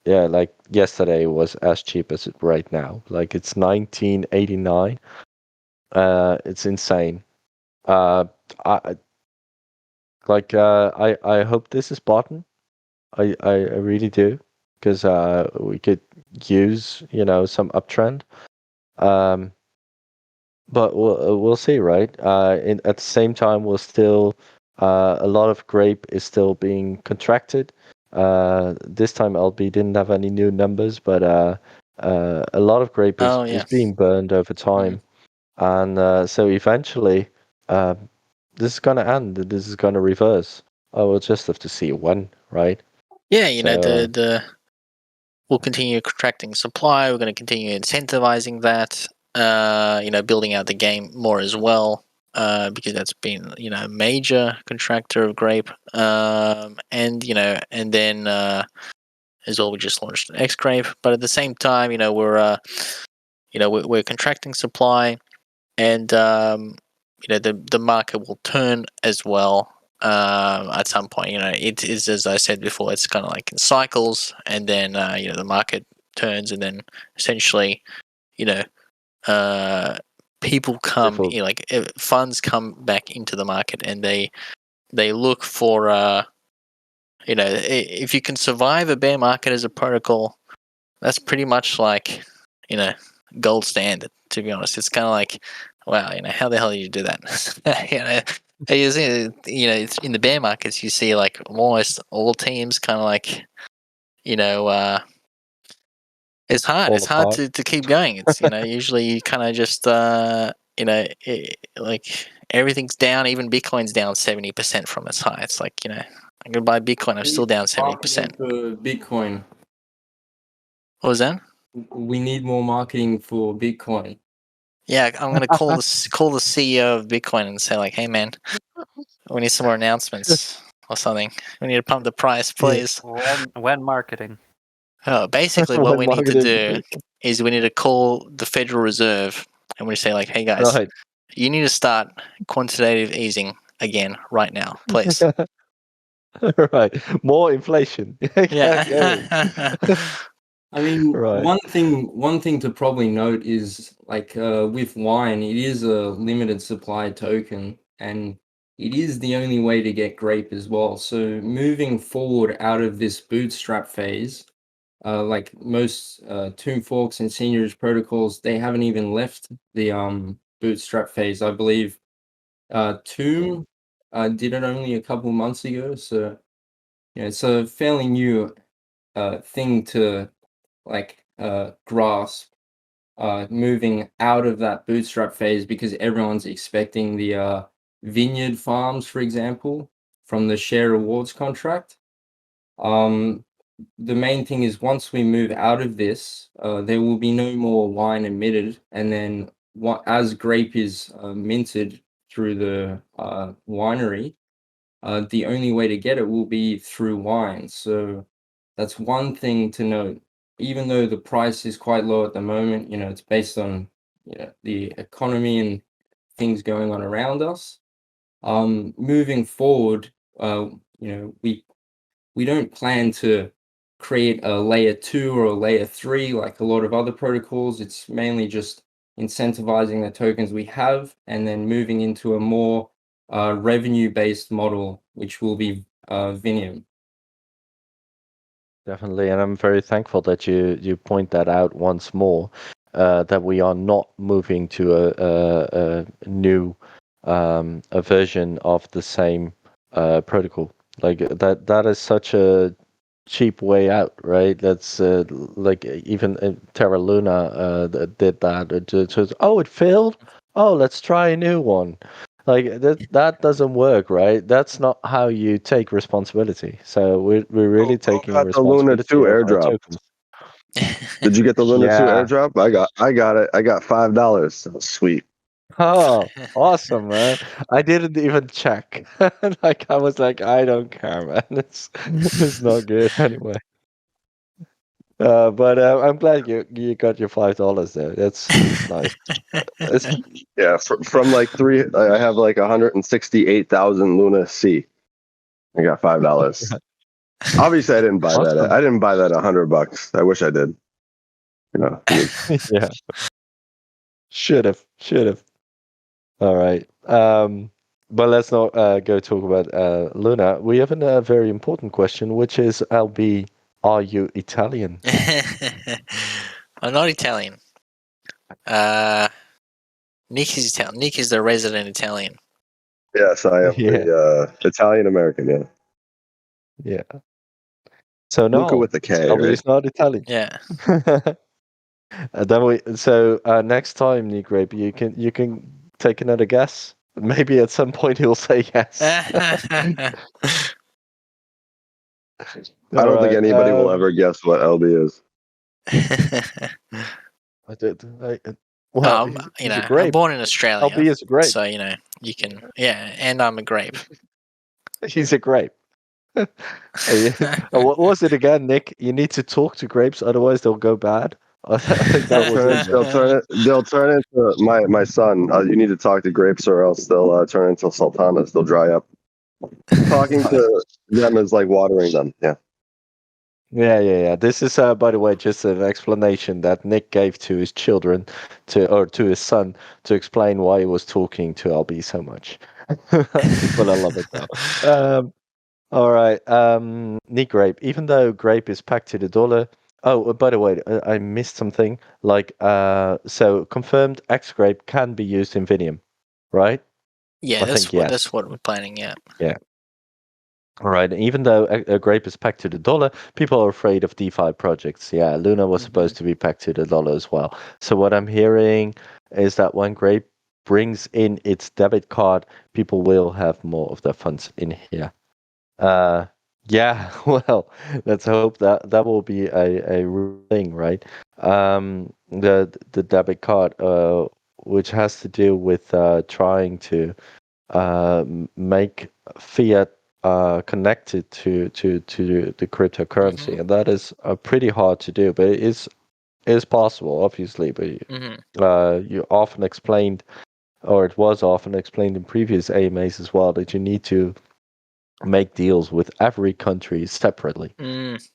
Yeah, like yesterday was as cheap as it right now. Like it's 1989. It's insane. I hope this is bottom. I really do, because we could use some uptrend. But we'll see, right? At the same time, we'll still a lot of grape is still being contracted. This time LB didn't have any new numbers, but a lot of grape is being burned over time, and so eventually this is gonna end. This is gonna reverse. We'll just have to see when, right? Yeah, we'll continue contracting supply. We're going to continue incentivizing that. Building out the game more as well, because that's been a major contractor of grape. And then as well. We just launched an X-grape, but at the same time, we're contracting supply, and the market will turn as well at some point. It is, as I said before, it's kind of like in cycles, and then the market turns, and then essentially, people come, funds come back into the market, and they look for if you can survive a bear market as a protocol, that's pretty much like gold standard. To be honest, it's kind of like, wow, how the hell do you do that? It's in the bear markets, you see like almost all teams kind of like, it's hard. It's hard to keep going. It's usually you kind of just like everything's down. Even Bitcoin's down 70% from its high. It's like I'm gonna buy Bitcoin. I'm still down 70%. For Bitcoin, what was that? We need more marketing for Bitcoin. Yeah, I'm gonna call the CEO of Bitcoin and say like, hey man, we need some more announcements or something. We need to pump the price, please. When marketing. Oh, basically, what we need to do is we need to call the Federal Reserve and we say like, hey guys, you need to start quantitative easing again right now, please. Right, more inflation. Yeah. I mean, Right. one thing to probably note is like with wine, it is a limited supply token, and it is the only way to get grape as well. So moving forward out of this bootstrap phase, like most Tomb Forks and Seniors protocols, they haven't even left the bootstrap phase. I believe Tomb did it only a couple months ago, so it's a fairly new thing to grasp, moving out of that bootstrap phase, because everyone's expecting the vineyard farms, for example, from the share rewards contract. The main thing is once we move out of this, there will be no more wine emitted, and then as grape is minted through the winery, the only way to get it will be through wine. So that's one thing to note. Even though the price is quite low at the moment, it's based on the economy and things going on around us. Moving forward, we don't plan to create a layer 2 or a layer 3 like a lot of other protocols. It's mainly just incentivizing the tokens we have and then moving into a more revenue-based model, which will be Vinium. Definitely, and I'm very thankful that you point that out once more, that we are not moving to a new a version of the same protocol. Like that is such a cheap way out, right? That's like even Terra Luna did that. It just, it failed. Oh, let's try a new one. Like that doesn't work, right? That's not how you take responsibility. So we're really taking got the Luna responsibility 2 of our airdrop. tokens. Did you get the Luna 2 Yeah. airdrop? I got it. I got $5. Sweet. Oh, awesome, man. I didn't even check. Like I was like, I don't care, man. It's not good anyway. But I'm glad you got your $5 there. That's nice. Yeah, from like I have like 168,000 Luna C. I got $5. Obviously, I didn't buy that. Awesome. I didn't buy that $100. I wish I did. Yeah. Should have. All right. But let's not go talk about Luna. We have a very important question, which is, LB, are you Italian? I'm not Italian. Nick is Italian. Nick is the resident Italian. Yes, I am the Italian American. Yeah. Yeah. So no, Luca with the K. LB Right? is not Italian. Yeah. Next time, Nick Grape, you can take another guess. Maybe at some point he'll say yes. I don't think anybody will ever guess what LB is. Well, he's a grape. I'm born in Australia. LB is a grape. So, you can, and I'm a grape. He's a grape. What was it again, Nick? You need to talk to grapes, otherwise they'll go bad. I think that was it. They'll turn into my son. You need to talk to grapes, or else they'll turn into sultanas. They'll dry up. Talking to them is like watering them. Yeah. Yeah. This is, by the way, just an explanation that Nick gave to his children, to his son, to explain why he was talking to LB so much. But I love it though. All right. Nick Grape. Even though grape is pegged to the dollar. Oh, by the way, I missed something. Like, so confirmed X-grape can be used in Vinium, right? Yeah, I think yes. that's what we're planning. Yeah. All right. Even though a grape is pegged to the dollar, people are afraid of DeFi projects. Yeah, Luna was supposed to be pegged to the dollar as well. So what I'm hearing is that when Grape brings in its debit card, people will have more of their funds in here. Yeah, well, let's hope that that will be a real thing, right? The debit card, which has to do with trying to make fiat connected to the cryptocurrency, and that is pretty hard to do, but it is possible, obviously. But you often explained, or it was often explained in previous AMAs as well, that you need to make deals with every country separately.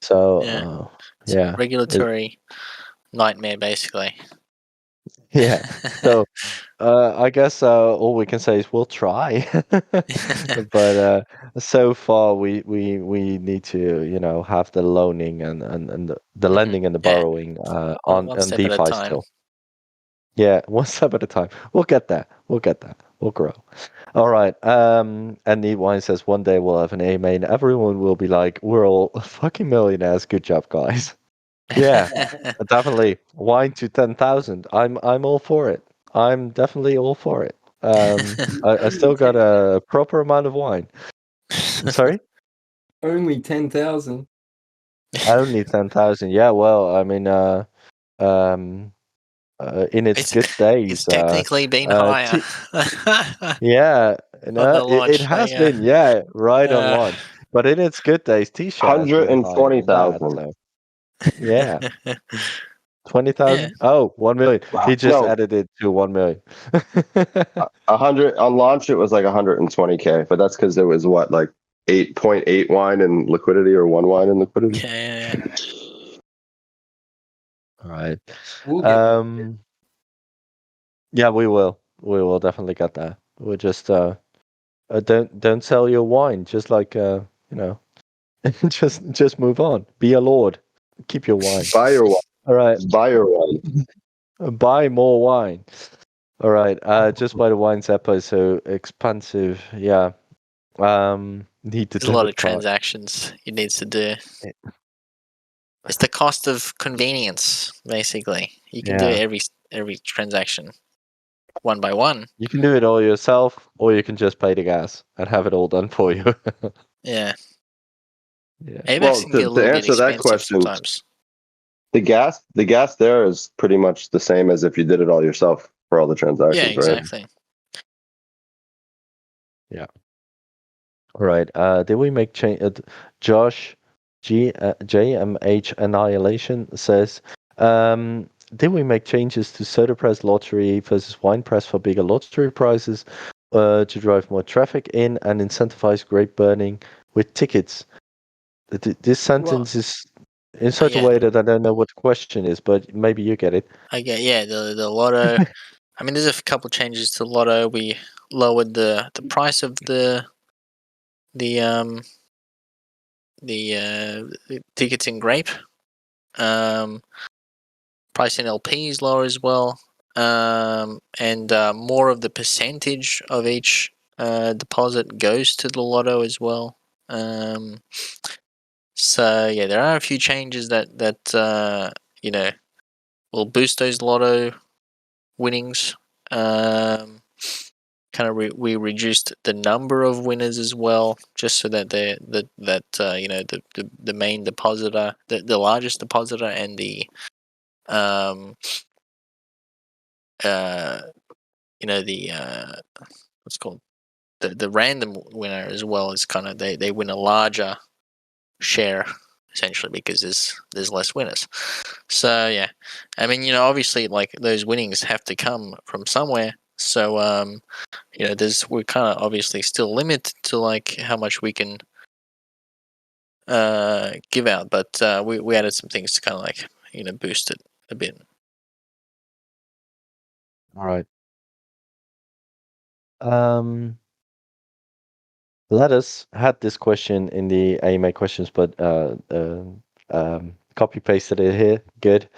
So yeah, regulatory nightmare, basically. yeah. So I guess all we can say is we'll try, but so far we need to have the loaning and the lending and the borrowing on step at a DeFi time. still. Yeah, one step at a time. We'll get there. We'll grow. All right. And Neat Wine says one day we'll have an AMA and everyone will be like, "We're all fucking millionaires. Good job, guys." Yeah, definitely. Wine to 10,000. I'm all for it. I'm definitely all for it. I still got a proper amount of wine. Sorry? Only 10,000. Only 10,000. Yeah, well, I mean, in its good days, it's technically been higher. yeah, no, the it launch, has been, yeah, right on launch. But in its good days, T-shirt has been higher than that. 120,000. So, yeah. 20,000? Oh, 1 million. He just No. added it to 1 million. 100 on launch. It was like 120K, but that's because there was what, like 8.8 wine in liquidity, or 1 wine in liquidity. Yeah. All right. We'll get Yeah, we will. We will definitely get that. We'll just don't sell your wine. Just like just move on. Be a lord. Keep your wine. Buy your wine. All right. Buy your wine. Buy more wine. All right. Just buy the wine zapper is so expensive. Yeah. Need the There's a lot of debit card. transactions you need to do. It's the cost of convenience, basically. You can do every transaction one by one. You can do it all yourself, or you can just pay the gas and have it all done for you. Yeah. Yeah. Amex can get a little bit answer that expensive question, sometimes. the gas there is pretty much the same as if you did it all yourself for all the transactions, Yeah, right? exactly. Yeah. All right. Did we make change? Josh JMH Annihilation says, did we make changes to soda press lottery versus wine press for bigger lottery prizes to drive more traffic in and incentivize grape burning with tickets? This sentence is in such a way that I don't know what the question is, but maybe you get it. I get the lotto. I mean, there's a couple changes to lotto. We lowered the price of the tickets in grape. Price in LP is lower as well, and more of the percentage of each deposit goes to the lotto as well. So yeah, there are a few changes that will boost those lotto winnings. We reduced the number of winners as well, just so that the main depositor, the largest depositor, and the what's called the random winner as well is kind of they win a larger share essentially because there's less winners. So yeah, I mean, obviously, like those winnings have to come from somewhere. So we're kind of obviously still limited to like how much we can give out, but we added some things to kind of like boost it a bit. All right. Lettuce had this question in the AMA questions, but copy pasted it here. Good.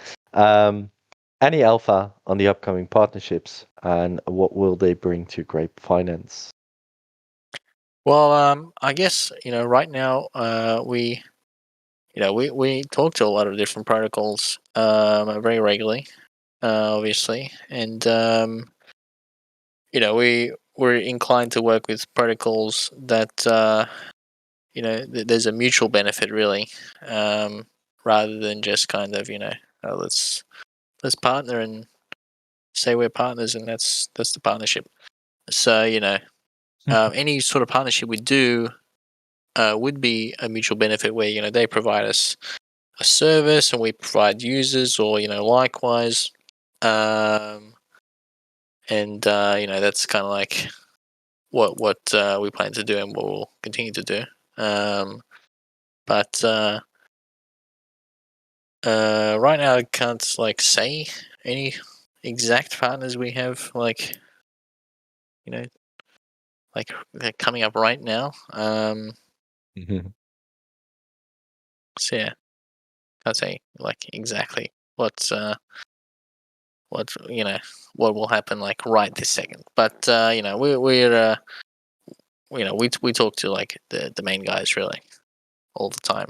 Any alpha on the upcoming partnerships, and what will they bring to Grape Finance? Well, I guess right now we talk to a lot of different protocols very regularly, obviously, and we're inclined to work with protocols that there's a mutual benefit really, rather than just kind of let's partner and say we're partners and that's the partnership. So any sort of partnership we do would be a mutual benefit where they provide us a service and we provide users, or likewise, and that's kind of like what we plan to do and what we'll continue to do. But right now I can't like say any exact partners we have like like they're coming up right now. So yeah, can't say like exactly what what will happen like right this second. But we're we talk to like the main guys really all the time.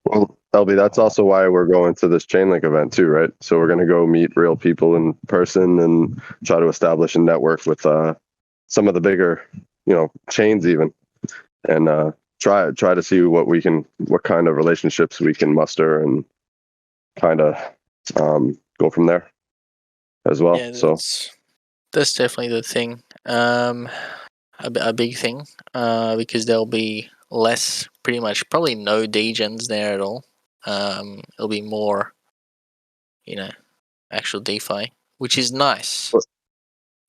Well, LB, that's also why we're going to this Chainlink event too, right? So we're going to go meet real people in person and try to establish a network with some of the bigger, chains even, and try to see what kind of relationships we can muster and kind of go from there as well. Yeah, So that's definitely the thing. A big thing, because there'll be less, pretty much, probably no degens there at all. It'll be more, actual DeFi, which is nice.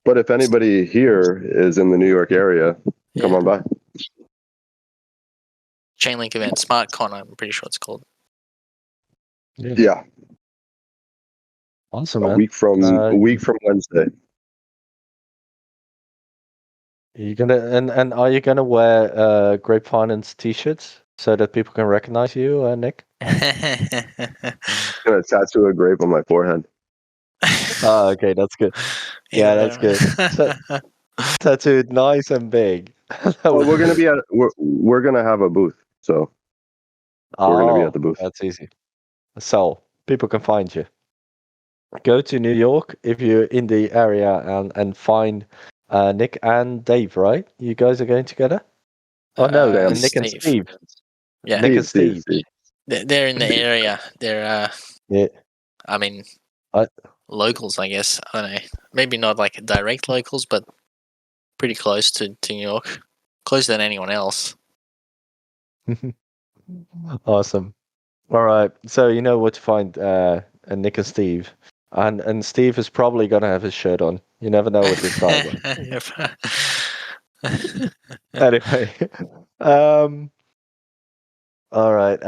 But if anybody here is in the New York area, come on by. Chainlink event, SmartCon, I'm pretty sure it's called. Yeah. Awesome, A man. week from Wednesday. You gonna and are you gonna wear Grape Finance t-shirts so that people can recognize you, Nick? I'm gonna tattoo a grape on my forehead. Oh, okay, that's good. Yeah, that's good. Tattooed nice and big. Well, we're gonna have a booth, so we're gonna be at the booth. That's easy. So people can find you. Go to New York if you're in the area and find Nick and Dave, right? You guys are going together? Oh no, Nick and Steve. Yeah, Nick and Steve. They're in the area. They're yeah. I mean, locals, I guess. I don't know. Maybe not like direct locals, but pretty close to New York. Closer than anyone else. Awesome. All right. So you know where to find Nick and Steve. And Steve is probably gonna have his shirt on. You never know with this guy. Anyway. All right.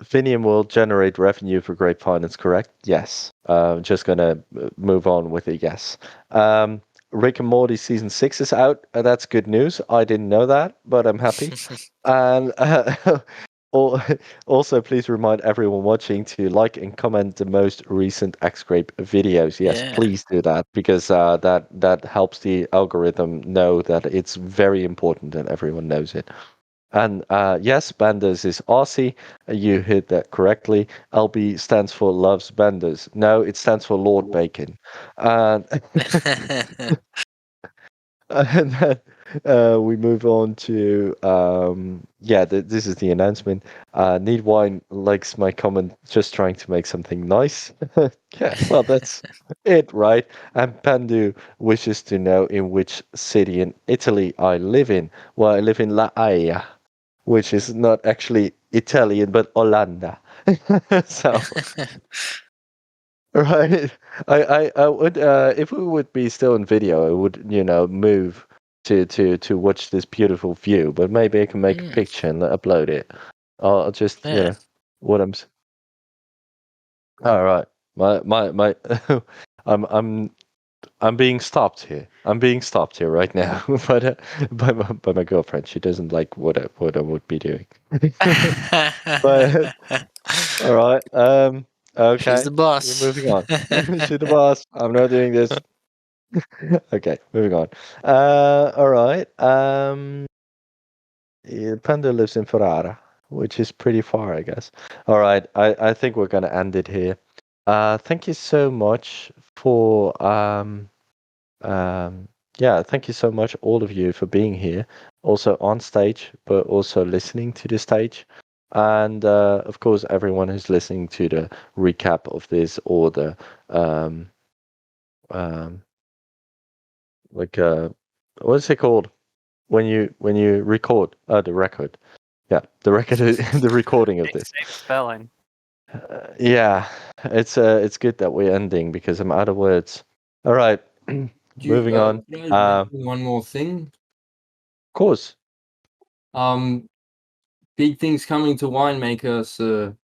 Finium will generate revenue for Grape Finance, correct? Yes. Just gonna move on with a yes. Rick and Morty season 6 is out. That's good news. I didn't know that, but I'm happy. And also, please remind everyone watching to like and comment the most recent X-grape videos. Yes, please do that, because that helps the algorithm know that it's very important and everyone knows it. And yes, Banders is Aussie. You heard that correctly. LB stands for loves Banders. No, it stands for Lord Bacon. And then we move on to this is the announcement. Need Wine likes my comment, just trying to make something nice. Yeah, well, that's it, right? And Pandu wishes to know in which city in Italy I live in. Well, I live in La Haia, which is not actually Italian, but Olanda. So, right. I would if we would be still in video, I would, move to watch this beautiful view, but maybe I can make a picture and upload it. I'll just, Yeah. what all right. My I'm being stopped here. I'm being stopped here right now, but by my girlfriend. She doesn't like what I would be doing. But all right. She's Okay. the boss. We're moving on. She's the boss. I'm not doing this. Okay, moving on. All right. Panda lives in Ferrara, which is pretty far, I guess. All right. I think we're gonna end it here. Thank you so much for thank you so much, all of you, for being here, also on stage, but also listening to the stage. And of course, everyone who's listening to the recap of this or the what's it called when you record the record? Yeah, the record, the recording of this. Same spelling. Yeah, it's good that we're ending because I'm out of words. All right, moving on. Can I mention one more thing? Of course. Big things coming to Winemaker, so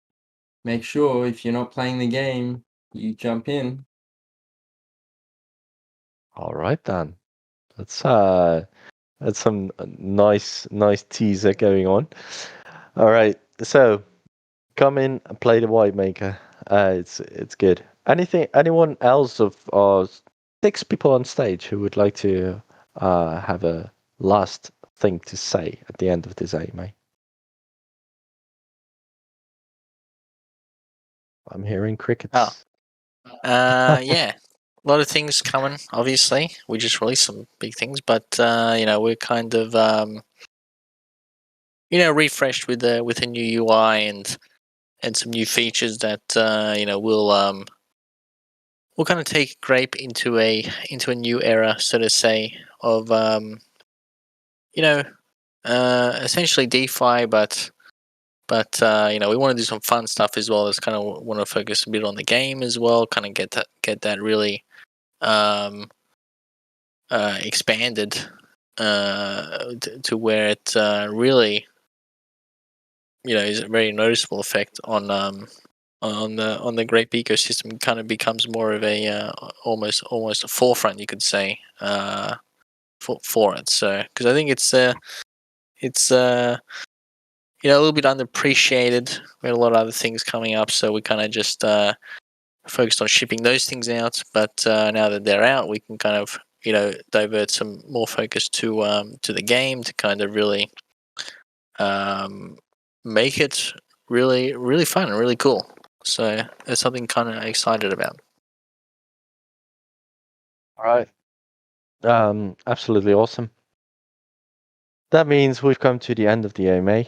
make sure if you're not playing the game, you jump in. All right then. That's some nice teaser going on. All right, so come in and play the winemaker. It's good. Anyone else of 6 people on stage who would like to have a last thing to say at the end of this AMA? I'm hearing crickets. Oh. Yeah. A lot of things coming, obviously. We just released some big things, but we're kind of refreshed with a new UI and some new features that we'll kind of take Grape into a new era, so to say, of essentially DeFi, but we want to do some fun stuff as well. As kind of want to focus a bit on the game as well, kind of get that really expanded to where it really is a very noticeable effect on the Grape ecosystem. It kind of becomes more of a almost a forefront, you could say, for it. So because I think it's a little bit underappreciated. We had a lot of other things coming up, so we kind of just focused on shipping those things out. But now that they're out, we can kind of divert some more focus to the game to kind of really make it really, really fun and really cool. So there's something kind of excited about. All right. Absolutely awesome. That means we've come to the end of the AMA.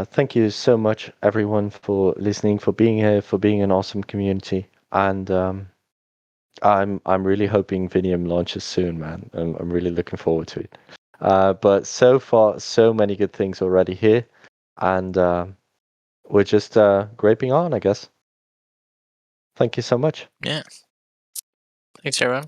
Thank you so much, everyone, for listening, for being here, for being an awesome community, and I'm really hoping Vinium launches soon, man. I'm really looking forward to it. But so far, so many good things already here, and we're just graping on, I guess. Thank you so much. Yeah. Thanks, everyone.